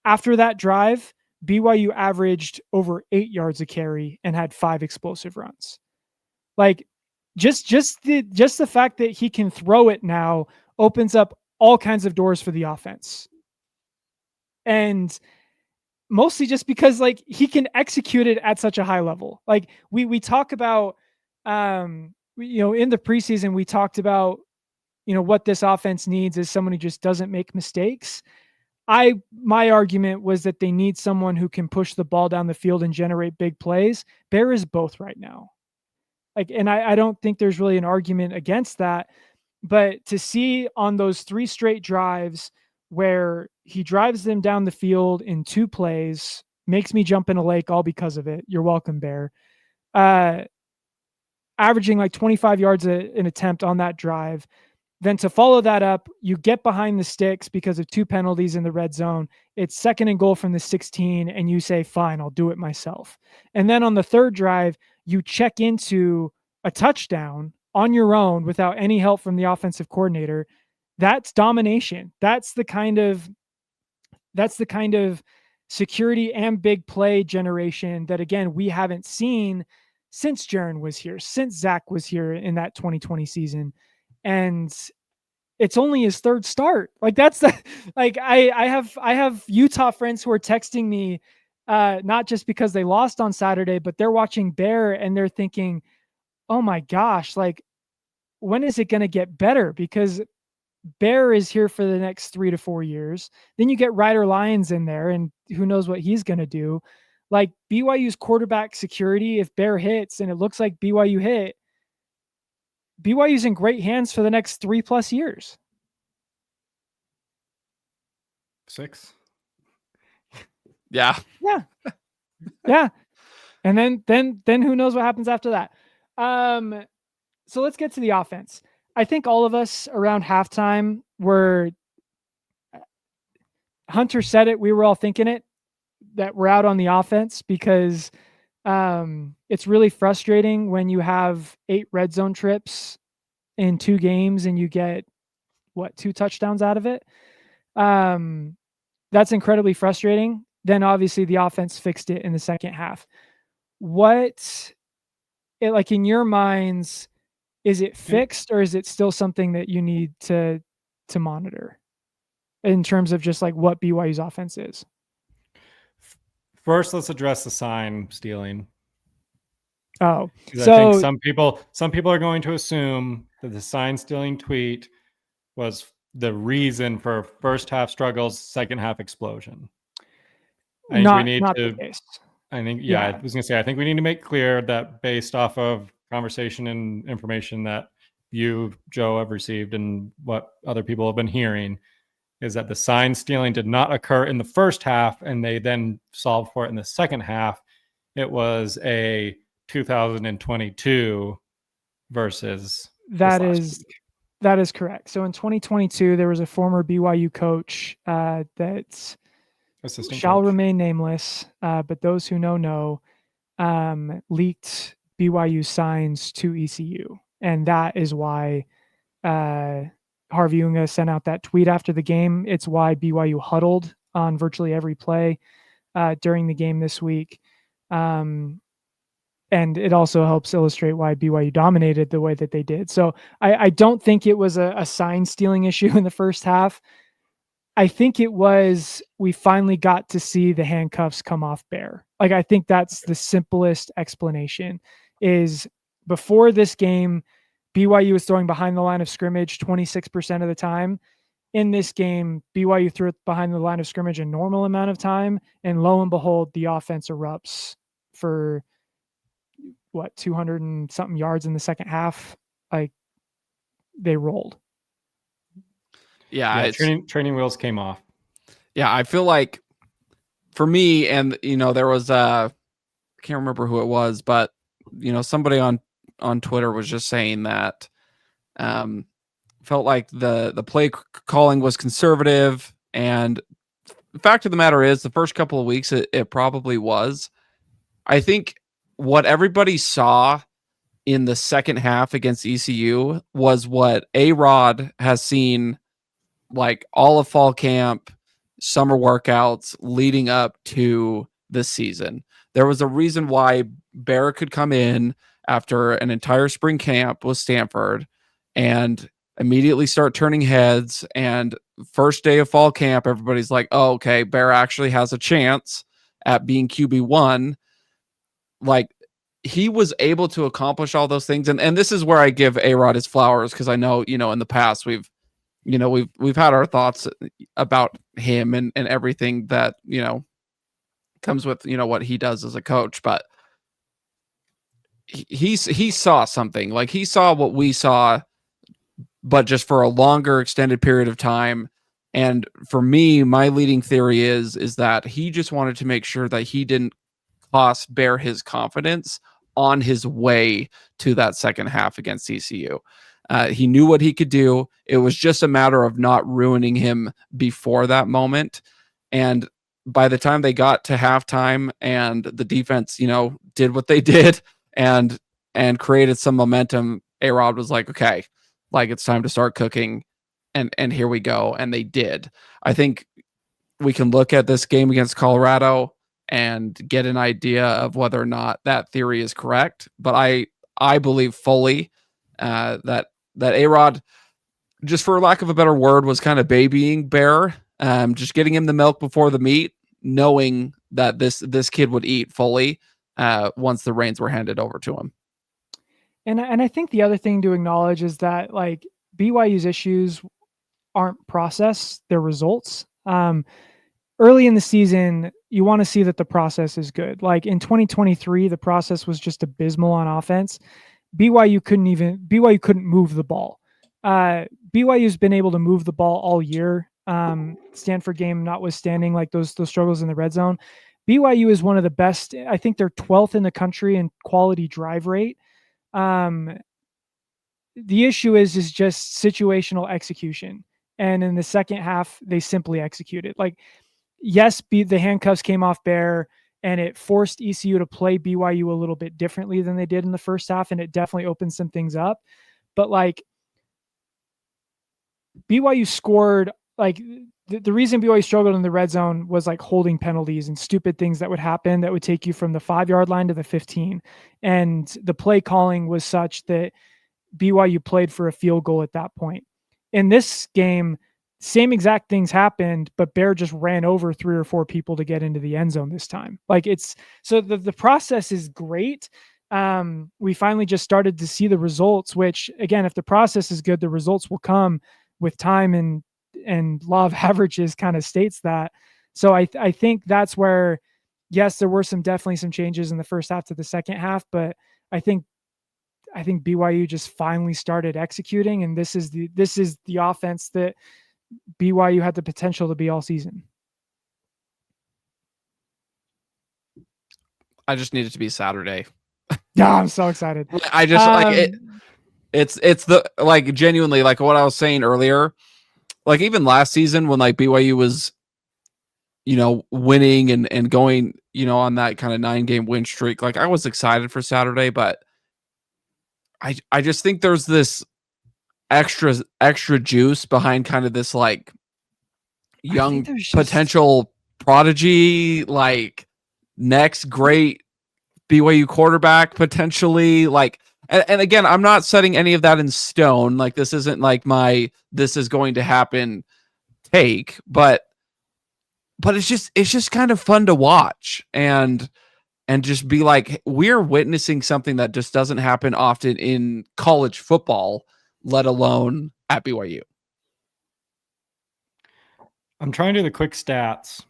After that drive, BYU averaged over 8 yards a carry and had 5 explosive runs. Like just the fact that he can throw it now opens up all kinds of doors for the offense. And mostly just because like he can execute it at such a high level. Like we talk about in the preseason we talked about what this offense needs is someone who just doesn't make mistakes. my argument was that they need someone who can push the ball down the field and generate big plays. Bear is both right now. Like, and I don't think there's really an argument against that. But to see on those 3 straight drives where he drives them down the field in 2 plays makes me jump in a lake all because of it. You're welcome, Bear. Averaging like 25 yards an attempt on that drive. Then to follow that up, you get behind the sticks because of 2 penalties in the red zone. It's 2nd and goal from the 16, and you say, fine, I'll do it myself. And then on the 3rd drive, you check into a touchdown on your own without any help from the offensive coordinator. That's domination. That's the kind of security and big play generation that, again, we haven't seen since Jaron was here, since Zach was here in that 2020 season. And it's only his 3rd start. Like, that's the, like, I have Utah friends who are texting me, not just because they lost on Saturday, but they're watching Bear and they're thinking, oh my gosh, like, when is it going to get better? Because Bear is here for the next 3 to 4 years. Then you get Ryder Lyons in there, and who knows what he's going to do. Like, BYU's quarterback security, if Bear hits and it looks like BYU hit, BYU's in great hands for the next 3+ years. 6. Yeah. Yeah. And then who knows what happens after that. So let's get to the offense. I think all of us around halftime were, Hunter said it, we were all thinking it, that we're out on the offense because it's really frustrating when you have 8 red zone trips in 2 games and you get 2 touchdowns out of it. That's incredibly frustrating. Then obviously the offense fixed it in the second half. Like, in your minds, is it fixed or is it still something that you need to monitor in terms of just like what BYU's offense is? First, let's address the sign stealing. Oh, so I think some people are going to assume that the sign stealing tweet was the reason for first half struggles, second half explosion. I think the case. I think, I was going to say, I think we need to make clear that based off of conversation and information that you, Joe, have received and what other people have been hearing, is that the sign stealing did not occur in the first half and they then solved for it in the second half. It was a 2022 versus that is correct. So in 2022, there was a former BYU coach that shall remain nameless, but those who know, leaked BYU signs to ECU. And that is why Harvey Unga sent out that tweet after the game. It's why BYU huddled on virtually every play during the game this week. And it also helps illustrate why BYU dominated the way that they did. So I don't think it was a sign stealing issue in the first half. I think it was, we finally got to see the handcuffs come off Bear. Like, I think that's the simplest explanation. Is before this game, BYU was throwing behind the line of scrimmage 26% of the time. In this game, BYU threw it behind the line of scrimmage a normal amount of time, and lo and behold, the offense erupts for 200 and something yards in the second half. Like, they rolled. Yeah, training wheels came off. Yeah, I feel like for me, and there was I can't remember who it was, but somebody on Twitter was just saying that felt like the play calling was conservative, and the fact of the matter is, the first couple of weeks it probably was. I think what everybody saw in the second half against ECU was what A-Rod has seen like all of fall camp, summer workouts leading up to this season. There was a reason why Bear could come in after an entire spring camp with Stanford and immediately start turning heads. And first day of fall camp, everybody's like, oh, okay, Bear actually has a chance at being QB1. Like, he was able to accomplish all those things. And this is where I give A-Rod his flowers, because I know, in the past we've we've had our thoughts about him and everything that, comes with, what he does as a coach, but he saw something. Like, he saw what we saw, but just for a longer extended period of time. And for me, my leading theory is that he just wanted to make sure that he didn't cost Bear his confidence on his way to that second half against ECU. He knew what he could do. It was just a matter of not ruining him before that moment. And by the time they got to halftime and the defense, did what they did and created some momentum, A-Rod was like, okay, like, it's time to start cooking. And here we go. And they did. I think we can look at this game against Colorado and get an idea of whether or not that theory is correct. But I believe fully that A-Rod, just for lack of a better word, was kind of babying Bear, just getting him the milk before the meat, knowing that this kid would eat fully once the reins were handed over to him. And I think the other thing to acknowledge is that, like, BYU's issues aren't process, they're results. Early in the season, you want to see that the process is good. Like in 2023, the process was just abysmal on offense. BYU couldn't move the ball. BYU's been able to move the ball all year. Stanford game notwithstanding, like those struggles in the red zone. BYU is one of the best. I think they're 12th in the country in quality drive rate. The issue is just situational execution. And in the second half, they simply executed. Like, yes, the handcuffs came off Bear, and it forced ECU to play BYU a little bit differently than they did in the first half, and it definitely opened some things up. But, like, BYU scored, like, the reason BYU struggled in the red zone was like holding penalties and stupid things that would happen that would take you from the 5-yard line to the 15. And the play calling was such that BYU played for a field goal at that point. In this game, same exact things happened, but Bear just ran over 3 or 4 people to get into the end zone this time. Like, it's so the process is great. We finally just started to see the results, which, again, if the process is good, the results will come with time, and law of averages kind of states that. So I think that's where, yes, there were definitely some changes in the first half to the second half, but I think BYU just finally started executing, and this is the offense that BYU had the potential to be all season. I just need it to be Saturday. Yeah, I'm so excited. I just like it. It's the, like, genuinely, like what I was saying earlier, like even last season when like BYU was, winning and going, on that kind of 9-game win streak, like I was excited for Saturday, but I just think there's this extra juice behind kind of this like young potential prodigy, like next great BYU quarterback potentially, like, and again, I'm not setting any of that in stone. Like, this isn't like this is going to happen take, but it's just kind of fun to watch and just be like, we're witnessing something that just doesn't happen often in college football, let alone at BYU. I'm trying to do the quick stats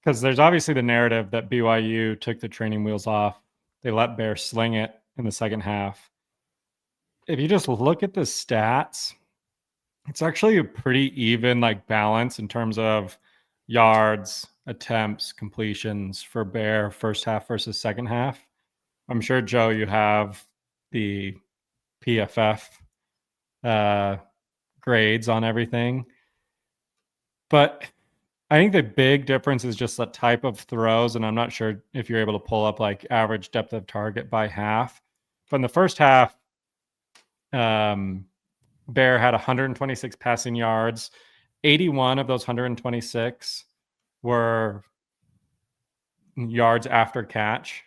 because there's obviously the narrative that BYU took the training wheels off. They let Bear sling it in the second half. If you just look at the stats, it's actually a pretty even like balance in terms of yards, attempts, completions for Bear first half versus second half. I'm sure, Joe, you have the PFF grades on everything. But I think the big difference is just the type of throws, and I'm not sure if you're able to pull up like average depth of target by half. But in the first half, Bear had 126 passing yards. 81 of those 126 were yards after catch.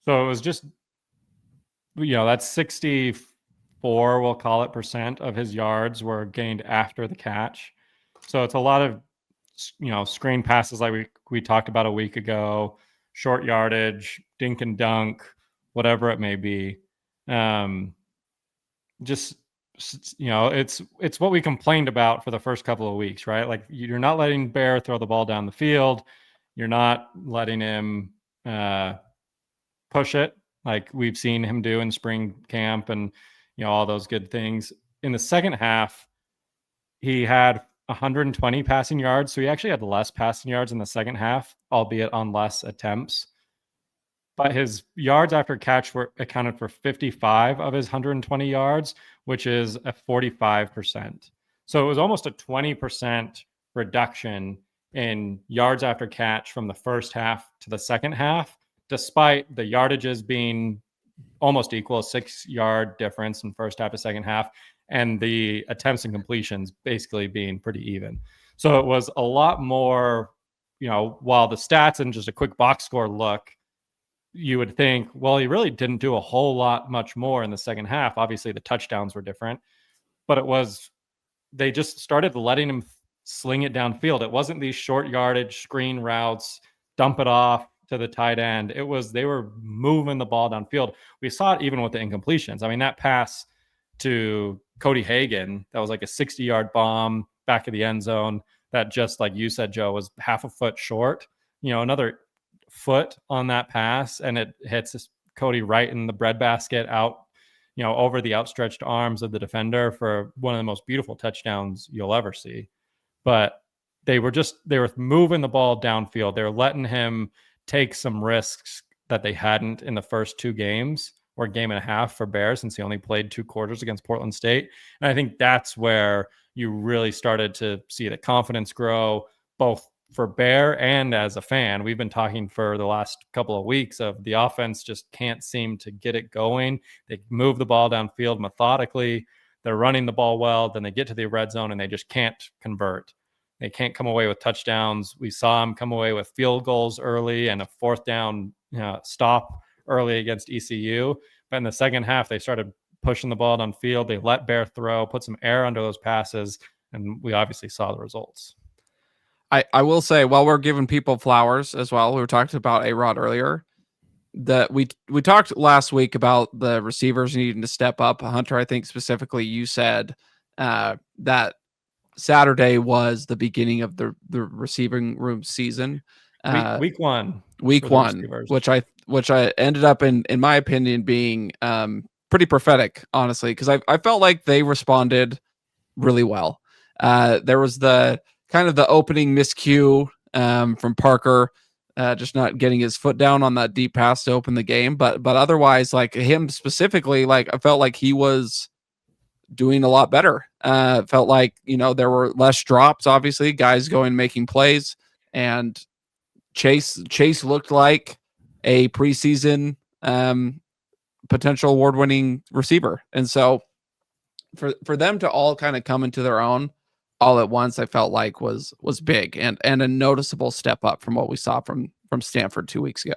So it was just, that's 64, we'll call it, percent of his yards were gained after the catch. So it's a lot of, screen passes like we talked about a week ago, short yardage, dink and dunk, whatever it may be. Just it's what we complained about for the first couple of weeks, right? Like you're not letting Bear throw the ball down the field. You're not letting him push it like we've seen him do in spring camp and, all those good things. In the second half, he had 120 passing yards. So he actually had less passing yards in the second half, albeit on less attempts. But his yards after catch were accounted for 55 of his 120 yards, which is a 45%. So it was almost a 20% reduction in yards after catch from the first half to the second half, despite the yardages being almost equal, a 6-yard difference in first half to second half, and the attempts and completions basically being pretty even. So it was a lot more, while the stats and just a quick box score look, you would think, well, he really didn't do a whole lot much more in the second half. Obviously, the touchdowns were different, but they just started letting him sling it downfield. It wasn't these short yardage screen routes, dump it off to the tight end. They were moving the ball downfield. We saw it even with the incompletions. I mean, that pass to Cody Hagan, that was like a 60-yard bomb back of the end zone that, just like you said, Joe, was half a foot short. Another foot on that pass, and it hits Cody right in the breadbasket out, over the outstretched arms of the defender for one of the most beautiful touchdowns you'll ever see. But they were moving the ball downfield. They were letting him take some risks that they hadn't in the first 2 games or game and a half for Bear, since he only played 2 quarters against Portland State. And I think that's where you really started to see the confidence grow, both for Bear and as a fan. We've been talking for the last couple of weeks of the offense just can't seem to get it going. They move the ball downfield methodically. They're running the ball well. Then they get to the red zone and they just can't convert. They can't come away with touchdowns. We saw them come away with field goals early and a 4th down stop early against ECU. But in the second half, they started pushing the ball downfield. They let Bear throw, put some air under those passes, and we obviously saw the results. I will say, while we're giving people flowers as well, we were talking about A-Rod earlier, that we talked last week about the receivers needing to step up. Hunter, I think specifically you said that Saturday was the beginning of the receiving room season. Week one, which I ended up in my opinion being pretty prophetic, honestly, because I felt like they responded really well. There was the kind of the opening miscue from Parker, just not getting his foot down on that deep pass to open the game. But otherwise, like him specifically, like I felt like he was doing a lot better. Felt like, there were less drops, obviously, guys going making plays, and Chase looked like a preseason potential award-winning receiver. And so for them to all kind of come into their own all at once, I felt like was big and a noticeable step up from what we saw from Stanford 2 weeks ago.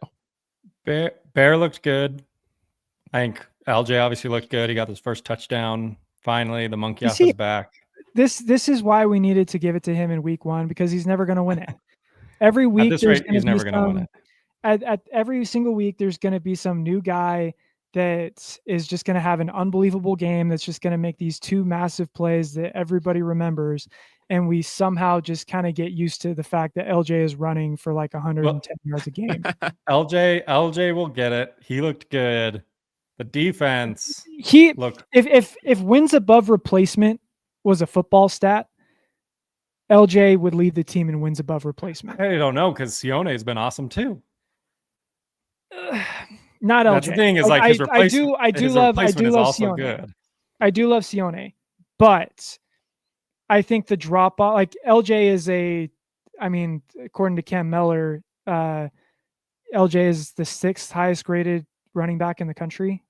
Bear looked good. I think LJ obviously looked good. He got his first touchdown. Finally, the monkey off his back. This is why we needed to give it to him in week 1, because he's never going to win it. Every week, at this rate, he's never going to win it. At every single week, there's going to be some new guy that is just going to have an unbelievable game that's just going to make these 2 massive plays that everybody remembers. And we somehow just kind of get used to the fact that LJ is running for like 110 yards a game. LJ will get it. He looked good. The defense looked. If wins above replacement was a football stat, LJ would lead the team in wins above replacement. I don't know, because Sione has been awesome too. Not LJ. That's the thing, is like his replacement. I do love also Sione. good. I do love Sione, but I think the drop off, like LJ is according to Cam Miller, LJ is the 6th highest graded running back in the country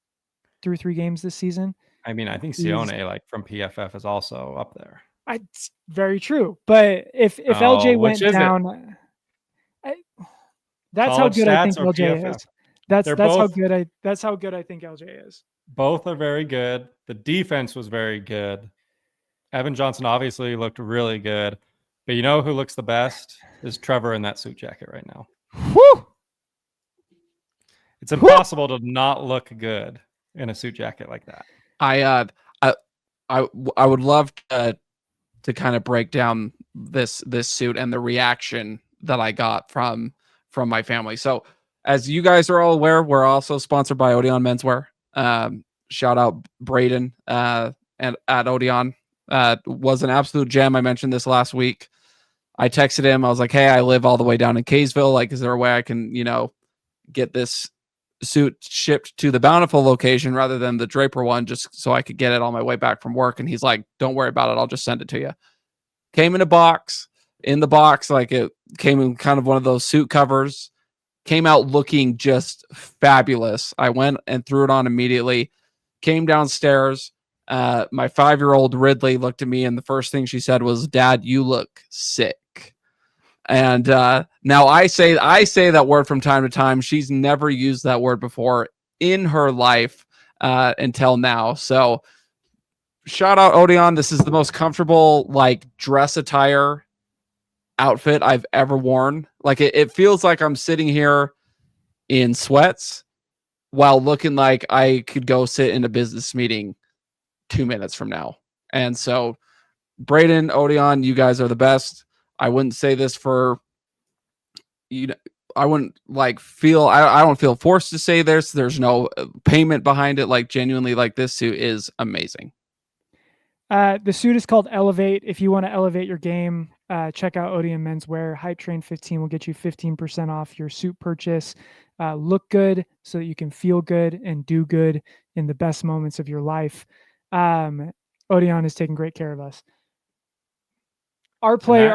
through 3 games this season. I mean, I think Sione, like from PFF, is also up there. It's very true, but if LJ went down, that's how good I think LJ is. That's how good I think LJ is. Both are very good. The defense was very good. Evan Johnson obviously looked really good, but you know who looks the best is Trevor in that suit jacket right now. Woo! It's impossible to not look good in a suit jacket like that. I would love to kind of break down this suit and the reaction that I got from my family. So as you guys are all aware, we're also sponsored by Odeon Menswear. Shout out Braden and at Odeon. Was an absolute gem. I mentioned this last week. I texted him. I was like, hey, I live all the way down in Kaysville. Like, is there a way I can, get this suit shipped to the Bountiful location rather than the Draper one, just so I could get it on my way back from work? And he's like, don't worry about it. I'll just send it to you. Came in a box. In the box, like it came in kind of one of those suit covers. Came out looking just fabulous. I went and threw it on immediately. Came downstairs. My 5-year-old Ridley looked at me, and the first thing she said was, "Dad, you look sick." And now I say that word from time to time. She's never used that word before in her life until now. So shout out Odeon. This is the most comfortable like dress attire outfit I've ever worn. Like it feels like I'm sitting here in sweats while looking like I could go sit in a business meeting 2 minutes from now. And so Braden, Odeon, you guys are the best. I wouldn't say this for I wouldn't like feel I don't feel forced to say this. There's no payment behind it. Like genuinely, like this suit is amazing. The suit is called Elevate. If you want to elevate your game, check out Odeon Menswear. Hype Train 15 will get you 15% off your suit purchase. Look good so that you can feel good and do good in the best moments of your life. Odeon is taking great care of us. Our player,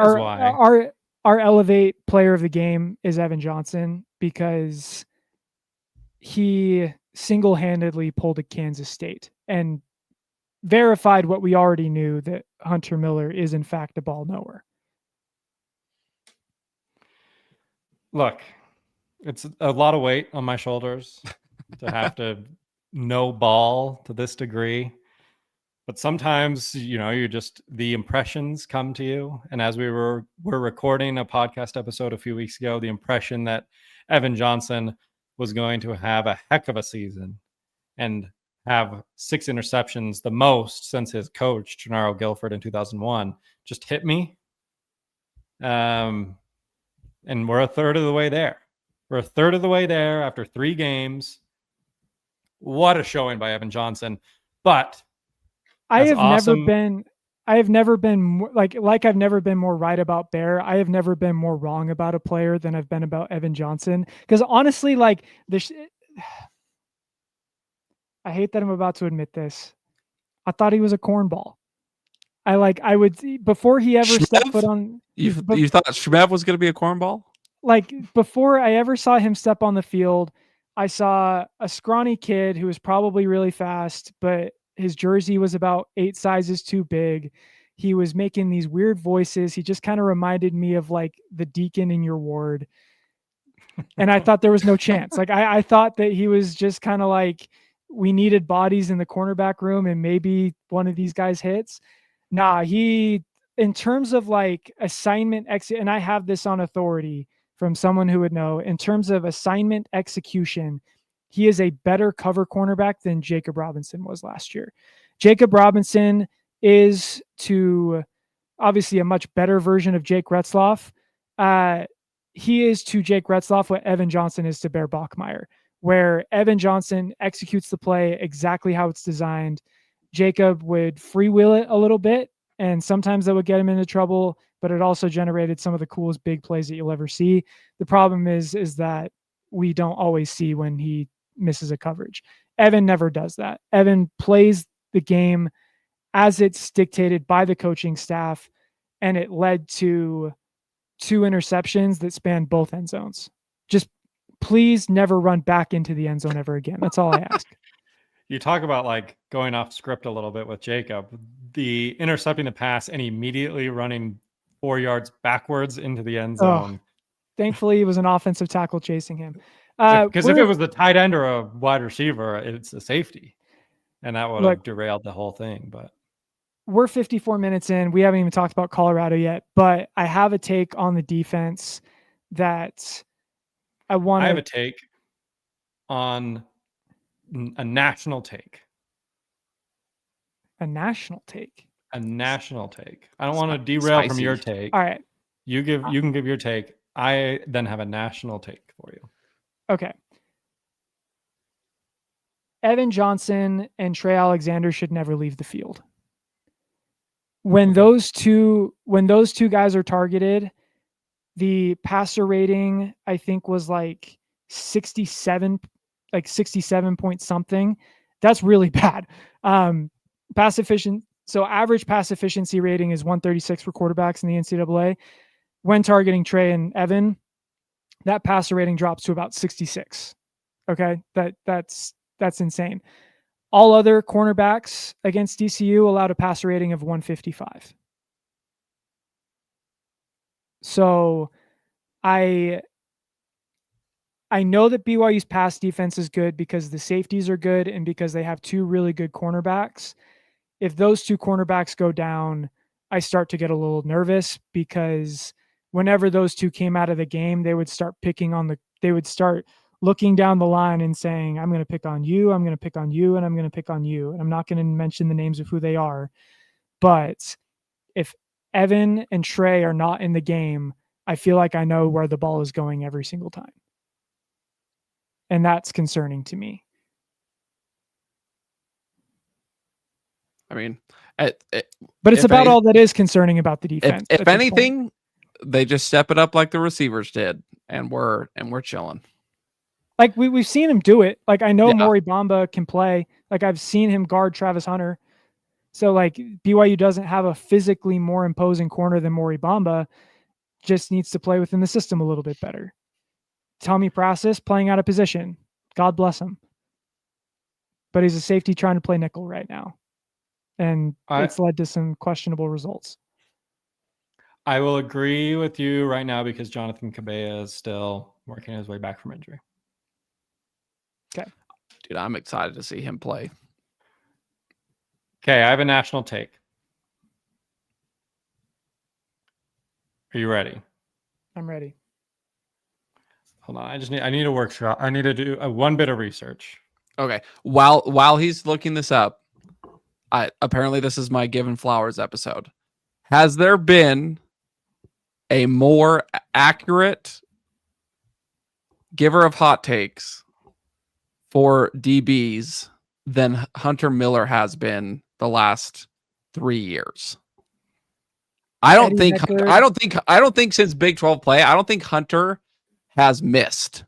our Elevate player of the game is Evan Johnson, because he single-handedly pulled a Kansas State and verified what we already knew, that Hunter Miller is in fact a ball knower. Look, it's a lot of weight on my shoulders to have to know ball to this degree. But sometimes, you just, the impressions come to you. And as we're recording a podcast episode a few weeks ago, the impression that Evan Johnson was going to have a heck of a season and have 6 interceptions, the most since his coach, Gennaro Guilford, in 2001, just hit me. And we're a third of the way there. We're a third of the way there after 3 games. What a showing by Evan Johnson. But I have never been I've never been more right about Bear. I have never been more wrong about a player than I've been about Evan Johnson. Because honestly, like this, I hate that I'm about to admit this. I thought he was a cornball. Before he ever stepped foot on. You thought Shmev was going to be a cornball? Like before I ever saw him step on the field, I saw a scrawny kid who was probably really fast, but his jersey was about 8 sizes too big. He was making these weird voices. He just kind of reminded me of like the deacon in your ward. And I thought there was no chance. Like I thought that he was just kind of like, we needed bodies in the cornerback room and maybe one of these guys hits. Nah, in terms of like assignment exit, and I have this on authority from someone who would know, in terms of assignment execution, he is a better cover cornerback than Jacob Robinson was last year. Jacob Robinson is to obviously a much better version of Jake Retzloff. He is to Jake Retzloff what Evan Johnson is to Bear Bachmeier, where Evan Johnson executes the play exactly how it's designed. Jacob would freewheel it a little bit, and sometimes that would get him into trouble, but it also generated some of the coolest big plays that you'll ever see. The problem is that we don't always see when he misses a coverage. Evan never does that. Evan plays the game as it's dictated by the coaching staff, and it led to 2 interceptions that span both end zones. Just please never run back into the end zone ever again. That's all I ask. You talk about like going off script a little bit with Jacob, the intercepting the pass and immediately running 4 yards backwards into the end zone. Thankfully, it was an offensive tackle chasing him. Because if it was the tight end or a wide receiver, it's a safety, and that would have derailed the whole thing. But we're 54 minutes in. We haven't even talked about Colorado yet, but I have a take on the defense that I have a take on a national take. A national take. A national take. I don't want to derail from your take. All right. You can give your take. I then have a national take for you. Okay. Evan Johnson and Trey Alexander should never leave the field. When those two guys are targeted, the passer rating I think was like 67 point something. That's really bad. Pass efficient. So average pass efficiency rating is 136 for quarterbacks in the NCAA. When targeting Trey and Evan, that passer rating drops to about 66. Okay, that's insane. All other cornerbacks against DCU allowed a passer rating of 155. So I know that BYU's pass defense is good because the safeties are good and because they have two really good cornerbacks. If those two cornerbacks go down, I start to get a little nervous because whenever those two came out of the game, they would start looking down the line and saying, I'm going to pick on you, I'm going to pick on you, and I'm going to pick on you. And I'm not going to mention the names of who they are. But if Evan and Trey are not in the game, I feel like I know where the ball is going every single time. And that's concerning to me. I mean, but it's about all that is concerning about the defense. If anything, they just step it up like the receivers did, and we're chilling. Like we've seen him do it. Like I know Maury Bamba can play. Like I've seen him guard Travis Hunter. So like BYU doesn't have a physically more imposing corner than Maury Bamba. Just needs to play within the system a little bit better. Tommy Prasis playing out of position. God bless him. But he's a safety trying to play nickel right now. And it's led to some questionable results. I will agree with you right now because Jonathan Cabella is still working his way back from injury. Okay. Dude, I'm excited to see him play. Okay, I have a national take. Are you ready? I'm ready. Hold on. I need a workshop. I need to do one bit of research. Okay. While he's looking this up, apparently this is my Given Flowers episode. Has there been a more accurate giver of hot takes for DBs than Hunter Miller has been the last 3 years? I don't think since Big 12 play, I don't think Hunter has missed.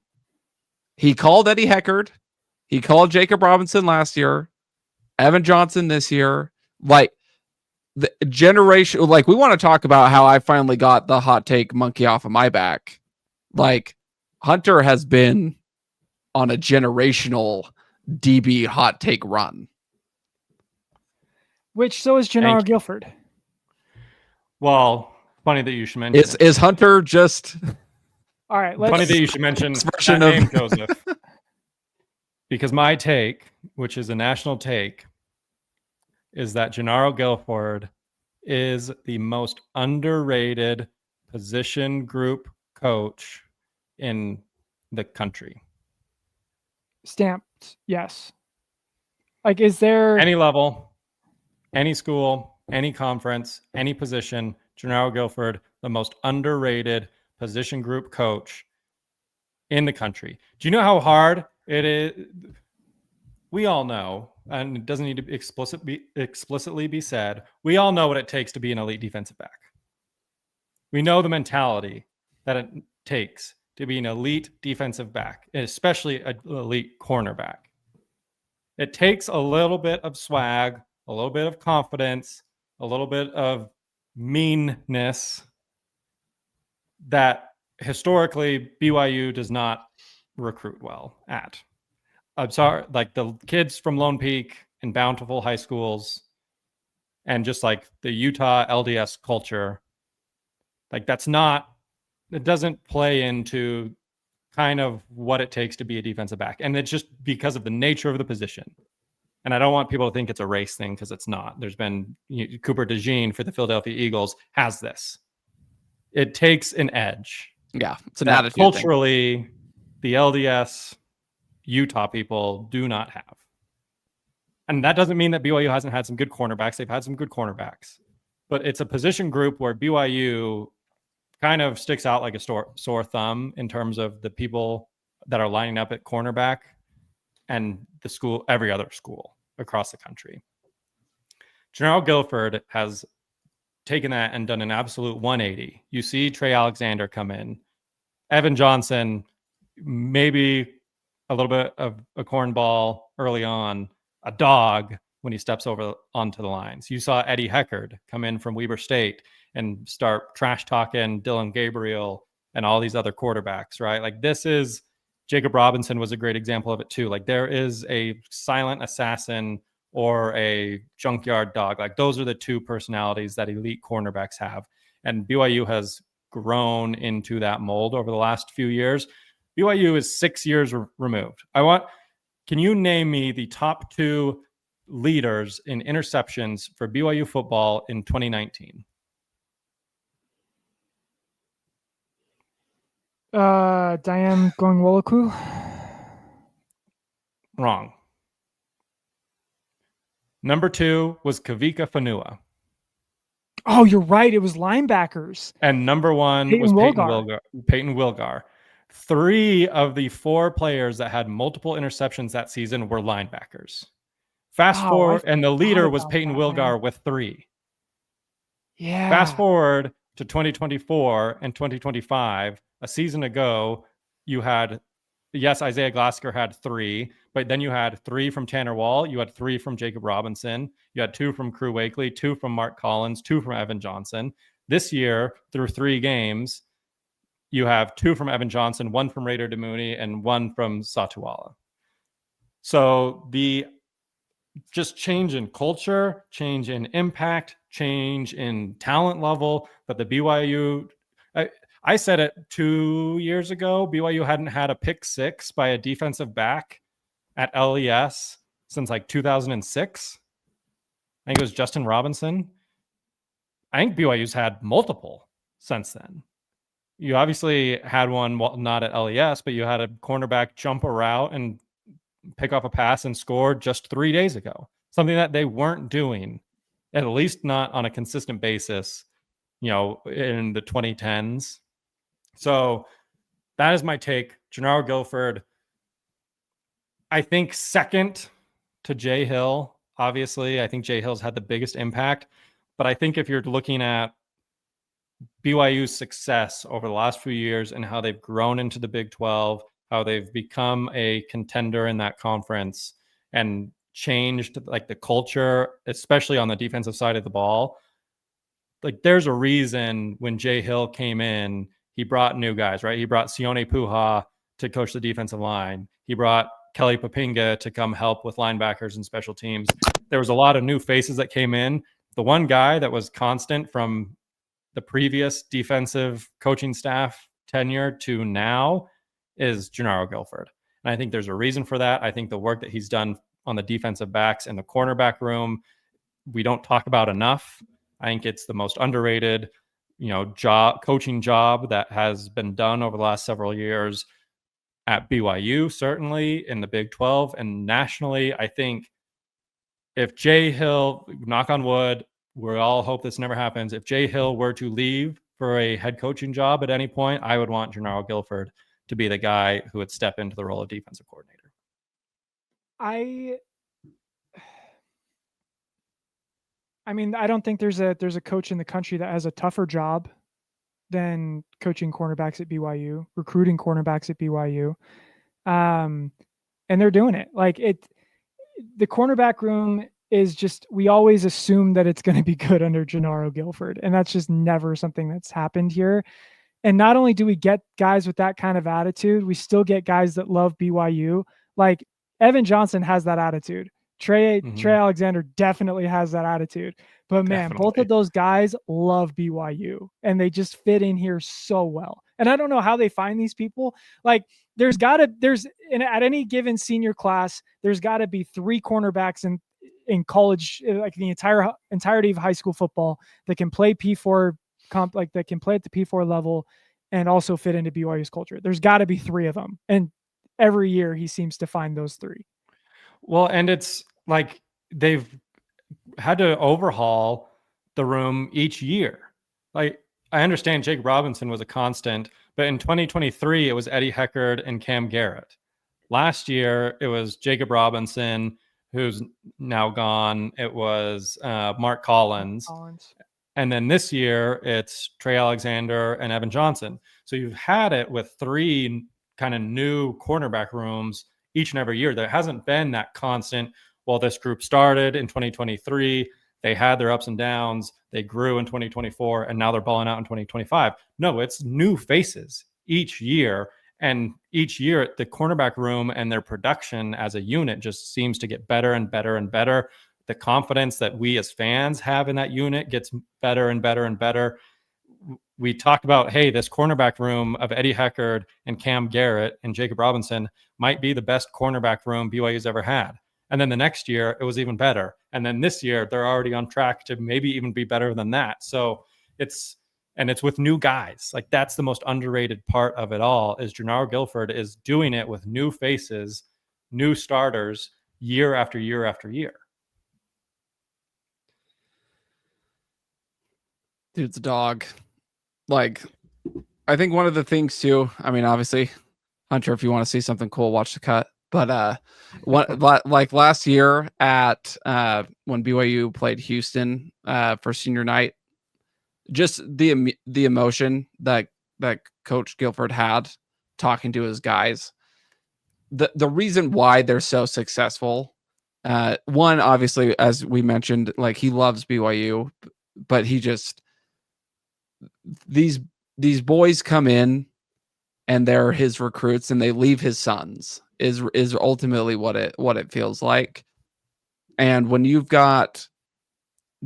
He called Eddie Heckard. He called Jacob Robinson last year. Evan Johnson this year. Like the generation, like we want to talk about how I finally got the hot take monkey off of my back. Like Hunter has been on a generational DB hot take run. Which so is Gennaro Guilford. Well, funny that you should mention. Is Hunter just? All right. Funny that you should mention that name, Joseph. Because my take, which is a national take, is that Gennaro Guilford is the most underrated position group coach in the country. Stamped. Yes. Like, is there any level, any school, any conference, any position, Gennaro Guilford, the most underrated position group coach in the country. Do you know how hard it is? We all know, and it doesn't need to be explicitly be said, we all know what it takes to be an elite defensive back. We know the mentality that it takes to be an elite defensive back, especially an elite cornerback. It takes a little bit of swag, a little bit of confidence, a little bit of meanness that historically BYU does not recruit well at. I'm sorry, like the kids from Lone Peak and Bountiful high schools and just like the Utah LDS culture, like it doesn't play into kind of what it takes to be a defensive back. And it's just because of the nature of the position. And I don't want people to think it's a race thing because it's not. There's been Cooper DeJean for the Philadelphia Eagles has this. It takes an edge. Yeah, it's an attitude culturally thing. The LDS Utah people do not have. And that doesn't mean that BYU hasn't had some good cornerbacks. They've had some good cornerbacks, but it's a position group where BYU kind of sticks out like a sore thumb in terms of the people that are lining up at cornerback and the school, every other school across the country. General Guilford has taken that and done an absolute 180. You see Trey Alexander come in, Evan Johnson, maybe a little bit of a cornball early on, a dog when he steps over onto the lines. You saw Eddie Heckard come in from Weber State and start trash talking Dylan Gabriel and all these other quarterbacks, right? Like this is Jacob Robinson was a great example of it too. Like there is a silent assassin or a junkyard dog. Like those are the two personalities that elite cornerbacks have. And BYU has grown into that mold over the last few years. BYU is 6 years removed. Can you name me the top 2 leaders in interceptions for BYU football in 2019? Diane Gongwolaku. Wrong. Number 2 was Kavika Fanua. Oh, you're right. It was linebackers. And number 1 was Peyton Wilgar. 3 of the 4 players that had multiple interceptions that season were linebackers. Fast forward, and the leader was Peyton Wilgar with 3. Yeah. Fast forward to 2024 and 2025. A season ago, you had, yes, Isaiah Glasker had 3, but then you had 3 from Tanner Wall. You had 3 from Jacob Robinson. You had 2 from Crew Wakely, 2 from Mark Collins, 2 from Evan Johnson. This year, through 3 games, you have 2 from Evan Johnson, 1 from Raider Demouni, and 1 from Satuala. So the just change in culture, change in impact, change in talent level, but the BYU, I said it 2 years ago, BYU hadn't had a pick 6 by a defensive back at LES since like 2006. I think it was Justin Robinson. I think BYU's had multiple since then. You obviously had one, well, not at LES, but you had a cornerback jump a route and pick up a pass and score just 3 days ago. Something that they weren't doing, at least not on a consistent basis, in the 2010s. So that is my take. Gennaro Guilford, I think second to Jay Hill. Obviously, I think Jay Hill's had the biggest impact. But I think if you're looking at BYU's success over the last few years and how they've grown into the Big 12, how they've become a contender in that conference and changed like the culture, especially on the defensive side of the ball. Like there's a reason when Jay Hill came in, he brought new guys, right? He brought Sione Puha to coach the defensive line. He brought Kelly Papinga to come help with linebackers and special teams. There was a lot of new faces that came in. The one guy that was constant from the previous defensive coaching staff tenure to now is Gennaro Guilford. And I think there's a reason for that. I think the work that he's done on the defensive backs in the cornerback room, we don't talk about enough. I think it's the most underrated, coaching job that has been done over the last several years at BYU, certainly in the Big 12 and nationally. I think if Jay Hill, knock on wood, we all hope this never happens. If Jay Hill were to leave for a head coaching job at any point, I would want Gennaro Guilford to be the guy who would step into the role of defensive coordinator. I mean, I don't think there's a coach in the country that has a tougher job than coaching cornerbacks at BYU, recruiting cornerbacks at BYU. And they're doing it. Like the cornerback room is just, we always assume that it's going to be good under Gennaro Guilford. And that's just never something that's happened here. And not only do we get guys with that kind of attitude, we still get guys that love BYU. Like Evan Johnson has that attitude. Trey Alexander definitely has that attituty. But man, both of those guys love BYU and they just fit in here so well. And I don't know how they find these people. Like at any given senior class, there's gotta be 3 cornerbacks in college, like the entirety of high school football that can play P4 that can play at the P4 level and also fit into BYU's culture. There's gotta be 3 of them. And every year he seems to find those 3. Well, and it's like they've had to overhaul the room each year. Like, I understand Jake Robinson was a constant, but in 2023, it was Eddie Heckard and Cam Garrett. Last year, it was Jacob Robinson, who's now gone. It was Mark Collins. And then this year, it's Trey Alexander and Evan Johnson. So you've had it with 3 kind of new cornerback rooms each and every year. There hasn't been that constant, well, this group started in 2023. They had their ups and downs. They grew in 2024, and now they're balling out in 2025. No, it's new faces each year. And each year, the cornerback room and their production as a unit just seems to get better and better and better. The confidence that we as fans have in that unit gets better and better and better. We talked about, hey, this cornerback room of Eddie Heckard and Cam Garrett and Jacob Robinson might be the best cornerback room BYU's ever had. And then the next year, it was even better. And then this year, they're already on track to maybe even be better than that. So it's with new guys. Like, that's the most underrated part of it all, is Gennaro Guilford is doing it with new faces, new starters, year after year after year. Dude's a dog. Like, I think one of the things too, I mean, obviously, Hunter, if you want to see something cool, watch the cut. But like last year at when BYU played Houston for senior night, just the emotion that Coach Guilford had talking to his guys. The reason why they're so successful, one, obviously, as we mentioned, like, he loves BYU, but he just, these boys come in and they're his recruits and they leave his sons is ultimately what it feels like. And when you've got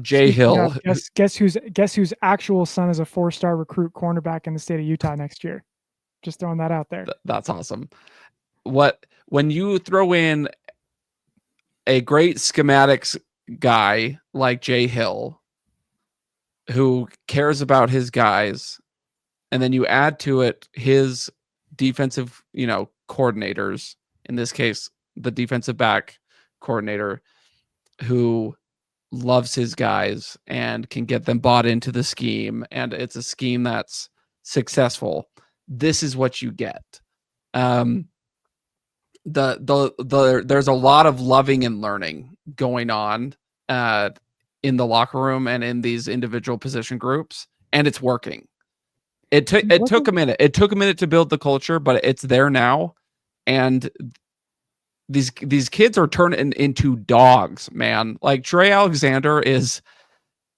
Jay Hill, guess whose actual son is a 4-star recruit cornerback in the state of Utah next year. Just throwing that out there. That's awesome. When you throw in a great schematics guy like Jay Hill, who cares about his guys, and then you add to it his defensive, coordinators, in this case, the defensive back coordinator, who loves his guys and can get them bought into the scheme, and it's a scheme that's successful. This is what you get. There's a lot of loving and learning going on in the locker room and in these individual position groups, and it's working. It took a minute. It took a minute to build the culture, but it's there now, and these kids are turning into dogs, man. Like, Trey Alexander is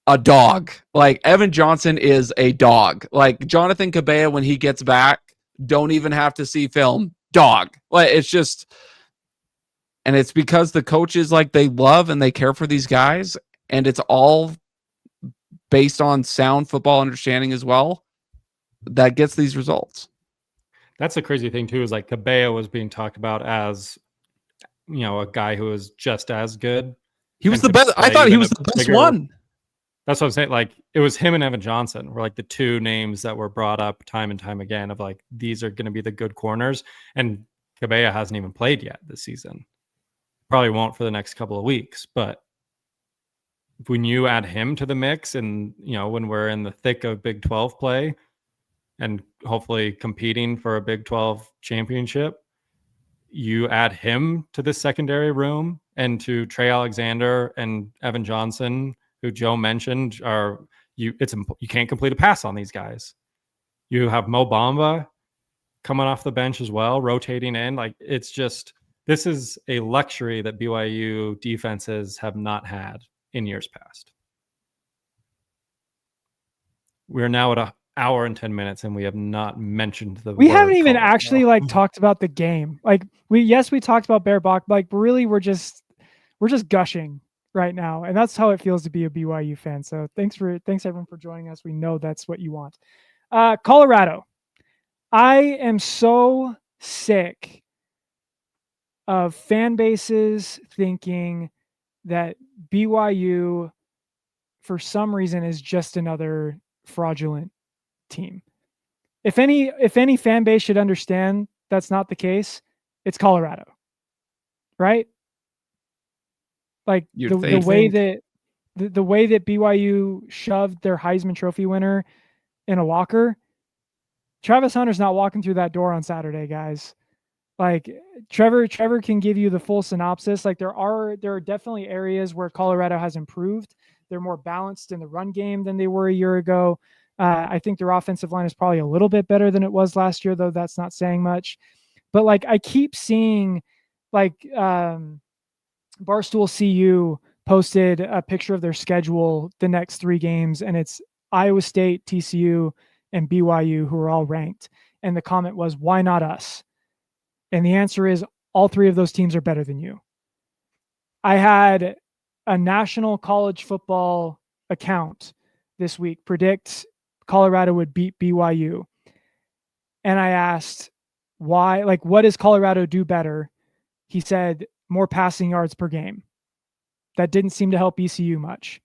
a dog. Like, Evan Johnson is a dog. Like, Jonathan Cabella, when he gets back, don't even have to see film. Dog. Like, it's just, and it's because the coaches, like, they love and they care for these guys, and it's all based on sound football understanding as well, that gets these results. That's the crazy thing too, is like Cabella was being talked about as, a guy who was just as good. He was the best. I thought he was the best one. That's what I'm saying. Like, it was him and Evan Johnson were like the 2 names that were brought up time and time again of like, these are going to be the good corners. And Cabella hasn't even played yet this season. Probably won't for the next couple of weeks. But when you add him to the mix, and when we're in the thick of Big 12 play and hopefully competing for a Big 12 championship, you add him to the secondary room, and to Trey Alexander and Evan Johnson, who Joe mentioned, you can't complete a pass on these guys. You have Mo Bamba coming off the bench as well, rotating in. Like, it's just, this is a luxury that BYU defenses have not had in years past. We're now at 1 hour and 10 minutes, and we have not mentioned we haven't even actually talked about the game. Like, we talked about Bear Bach, like, really we're just gushing right now, and that's how it feels to be a BYU fan. So thanks everyone for joining us. We know that's what you want. Colorado, I am so sick of fan bases thinking that BYU for some reason is just another fraudulent team. If any fan base should understand that's not the case, it's Colorado, right? Like You'd the think. way that the way that BYU shoved their Heisman Trophy winner in a locker, Travis Hunter's not walking through that door on Saturday, guys. Like Trevor can give you the full synopsis. Like there are definitely areas where Colorado has improved. They're more balanced in the run game than they were a year ago. I think their offensive line is probably a little bit better than it was last year, though that's not saying much. But like I keep seeing, like Barstool CU posted a picture of their schedule the next 3 games, and it's Iowa State, TCU, and BYU, who are all ranked. And the comment was, "Why not us?" And the answer is all 3 of those teams are better than you. I had a national college football account this week predict Colorado would beat BYU. And I asked, why? Like, what does Colorado do better? He said, more passing yards per game. That didn't seem to help ECU much.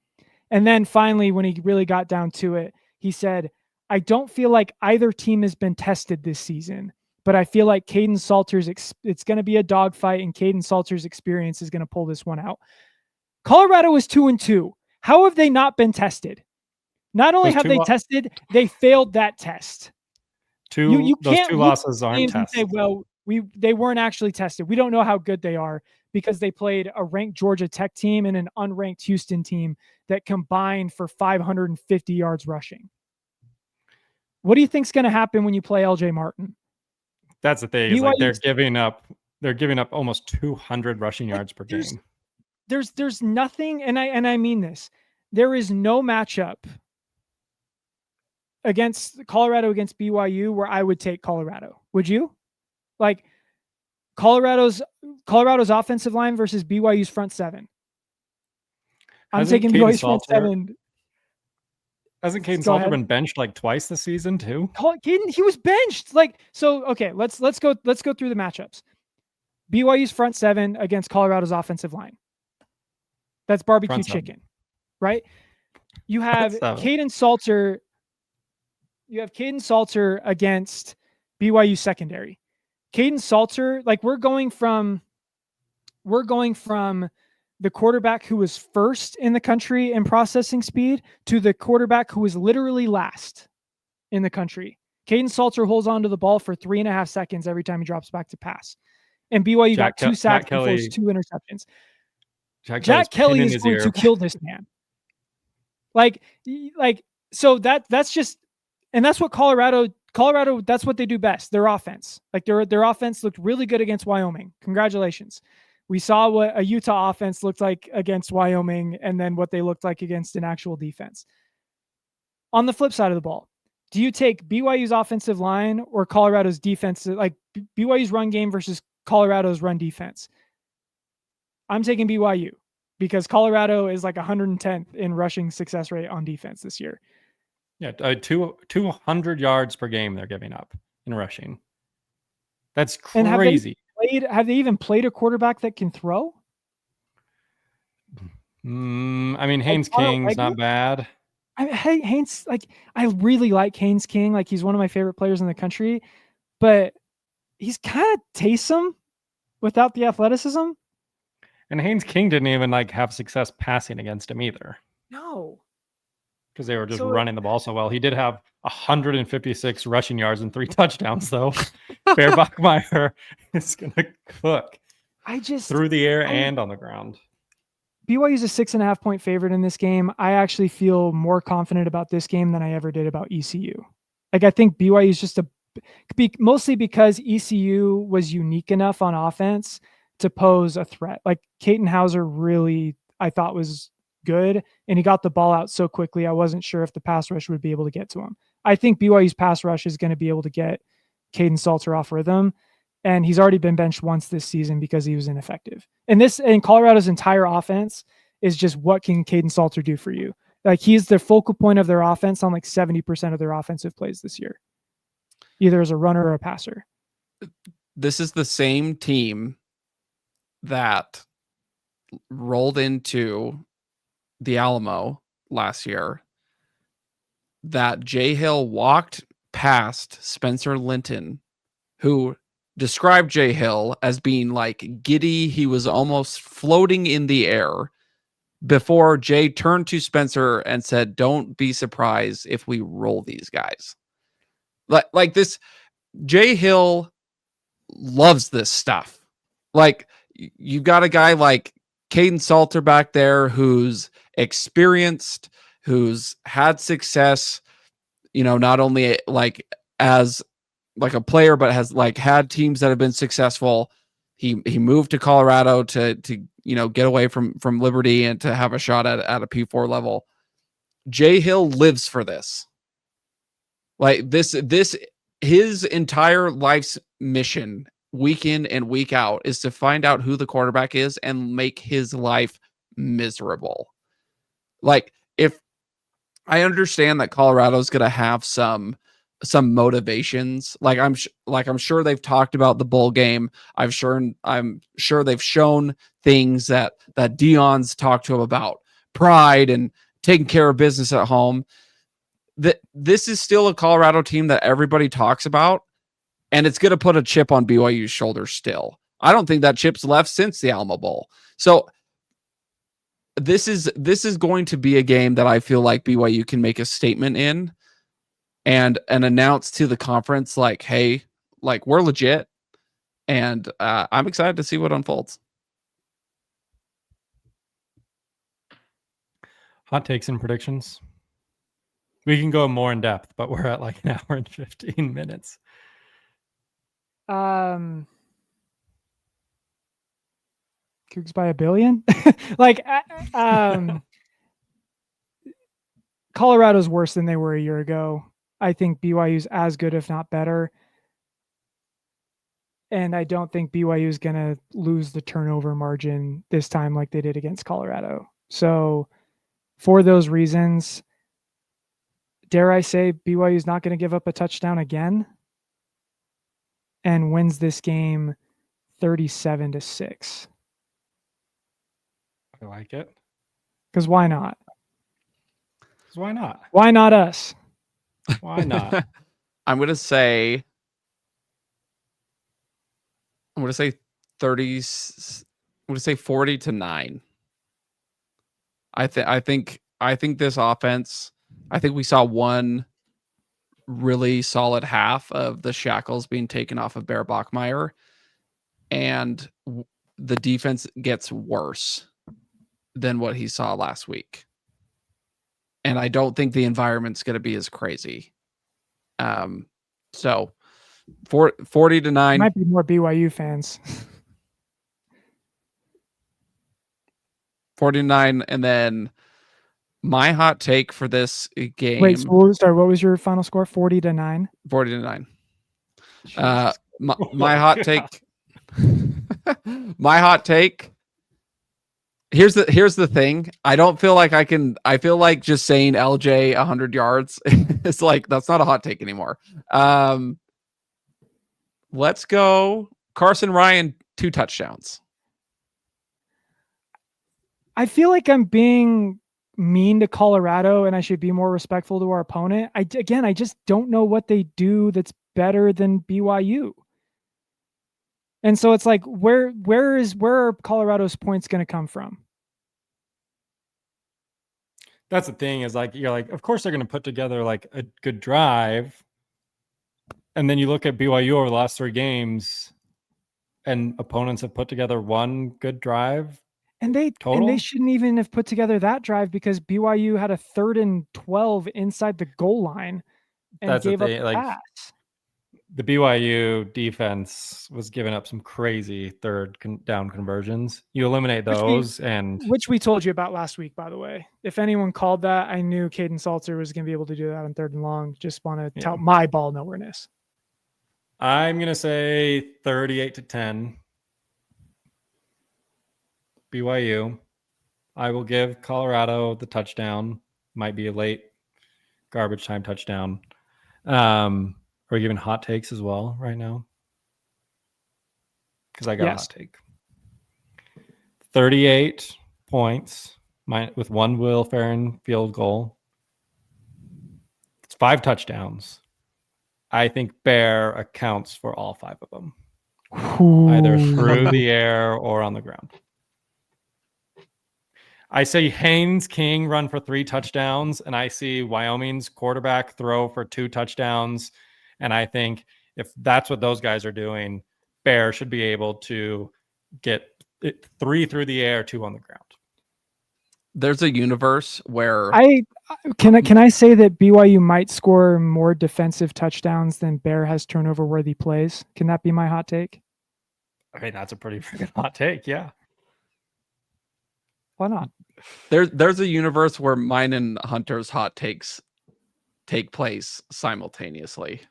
And then finally, when he really got down to it, he said, I don't feel like either team has been tested this season, but I feel like Caden Salter's, it's going to be a dogfight, and Caden Salter's experience is going to pull this one out. Colorado is 2-2. How have they not been tested? Not only have they tested, they failed that test. You Those can't 2 losses aren't tested. Say, well, they weren't actually tested. We don't know how good they are because they played a ranked Georgia Tech team and an unranked Houston team that combined for 550 yards rushing. What do you think's going to happen when you play LJ Martin? That's the thing. Is like they're giving up almost 200 rushing yards per game. There's nothing, and I mean this. There is no matchup against Colorado against BYU where I would take Colorado. Would you? Like Colorado's offensive line versus BYU's front 7. I'm taking BYU's front 7. Hasn't Caden Salter been benched like twice this season too? Caden, he was benched. Like, so okay, let's go through the matchups. BYU's front 7 against Colorado's offensive line. That's barbecue chicken, right? You have Caden Salter. You have Caden Salter against BYU secondary. Caden Salter, like we're going from the quarterback who was first in the country in processing speed to the quarterback who was literally last in the country. Caden Salter holds onto the ball for 3.5 seconds every time he drops back to pass. And BYU got 2 sacks and forced 2 interceptions. Jack Kelly is going to kill this man. Like, so that's just, and that's what Colorado, that's what they do best. Their offense, like their offense looked really good against Wyoming. Congratulations. We saw what a Utah offense looked like against Wyoming, and then what they looked like against an actual defense. On the flip side of the ball, do you take BYU's offensive line or Colorado's defense, like BYU's run game versus Colorado's run defense? I'm taking BYU because Colorado is like 110th in rushing success rate on defense this year. Yeah, 200 yards per game they're giving up in rushing. That's crazy. Have they even played a quarterback that can throw? I mean, Haynes King's not bad. Haynes, like, I really like Haynes King. Like, he's one of my favorite players in the country, but he's kind of Taysom without the athleticism. And Haynes King didn't even like have success passing against him either. No. Because they were just running the ball so well. He did have 156 rushing yards and 3 touchdowns, though. Bear Bachmeier is going to cook. Through the air and on the ground. BYU's a 6.5 point favorite in this game. I actually feel more confident about this game than I ever did about ECU. Like, I think BYU is just mostly because ECU was unique enough on offense to pose a threat. Like, Caden Hauser really, I thought, was good, and he got the ball out so quickly. I wasn't sure if the pass rush would be able to get to him. I think BYU's pass rush is going to be able to get Caden Salter off rhythm, and he's already been benched once this season because he was ineffective. And Colorado's entire offense is just, what can Caden Salter do for you? Like, he's the focal point of their offense on like 70% of their offensive plays this year, either as a runner or a passer. This is the same team that rolled into the Alamo last year, that Jay Hill walked past Spencer Linton, who described Jay Hill as being like giddy. He was almost floating in the air before Jay turned to Spencer and said, "Don't be surprised if we roll these guys." Like this, Jay Hill loves this stuff. Like you got a guy like Caden Salter back there who's experienced, who's had success, not only like as like a player, but has like had teams that have been successful. He moved to Colorado to get away from Liberty and to have a shot at a P4 level. Jay Hill lives for this. Like this his entire life's mission week in and week out is to find out who the quarterback is and make his life miserable. Like if I understand that Colorado's going to have some motivations, like I'm sure they've talked about the bowl game. I'm sure they've shown things that Dion's talked to him about, pride and taking care of business at home. This is still a Colorado team that everybody talks about, and it's going to put a chip on BYU's shoulder still. I don't think that chip's left since the Alamo Bowl. So this is going to be a game that I feel like BYU can make a statement in and announce to the conference like, hey, like we're legit. And I'm excited to see what unfolds. Hot takes and predictions. We can go more in depth, but we're at like an hour and 15 minutes. Cougs by a billion. Like, Colorado's worse than they were a year ago. I think BYU's as good, if not better. And I don't think BYU is going to lose the turnover margin this time like they did against Colorado. So for those reasons, dare I say BYU is not going to give up a touchdown again and wins this game 37-6. I like it. Because why not? Because why not? Why not us? Why not? I'm going to say 30. I'm going to say 40-9. I think this offense, I think we saw one really solid half of the shackles being taken off of Bear Bachmeier, and the defense gets worse than what he saw last week. And I don't think the environment's going to be as crazy. So 40-9. Might be more BYU fans. 49, and then my hot take for this game. Wait, so what was your final score? 40-9? 40-9. My hot take. My hot take. Here's the thing. I don't feel like I feel like just saying LJ 100 yards. It's like, that's not a hot take anymore. Let's go Carson Ryan, 2 touchdowns. I feel like I'm being mean to Colorado and I should be more respectful to our opponent. I just don't know what they do that's better than BYU. And so it's like, where are Colorado's points going to come from? That's the thing is like, you're like, of course they're going to put together like a good drive. And then you look at BYU over the last 3 games and opponents have put together one good drive. And they shouldn't even have put together that drive because BYU had a 3rd and 12 inside the goal line and gave up a pass. The BYU defense was giving up some crazy third down conversions. You eliminate those, which we told you about last week, by the way. If anyone called that, I knew Caden Salter was going to be able to do that on 3rd and long. Just want to tout my ball nowhereness. I'm going to say 38-10. BYU. I will give Colorado the touchdown. Might be a late garbage time touchdown. Are we giving hot takes as well right now? Because I got a hot take. 38 points with 1 Will Ferrin field goal. It's 5 touchdowns. I think Bear accounts for all 5 of them. either through Ooh. the air or on the ground. I say Haynes King run for 3 touchdowns, and I see Wyoming's quarterback throw for 2 touchdowns. And I think if that's what those guys are doing, Bear should be able to get 3 through the air, 2 on the ground. There's a universe where Can I say that BYU might score more defensive touchdowns than Bear has turnover worthy plays? Can that be my hot take? I mean, that's a pretty freaking hot take. Yeah. Why not? there's a universe where mine and Hunter's hot takes take place simultaneously,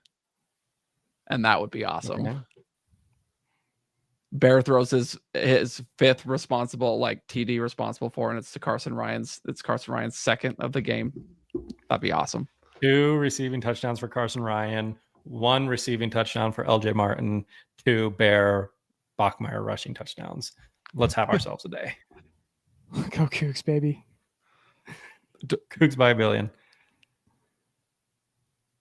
and that would be awesome. Okay. Bear throws his 5th responsible, like TD responsible for, and it's Carson Ryan's second of the game. That'd be awesome. 2 receiving touchdowns for Carson Ryan, 1 receiving touchdown for LJ Martin, 2 Bear Bachmeier rushing touchdowns. Let's have ourselves a day. Go Cougs, baby. Cougs by a billion.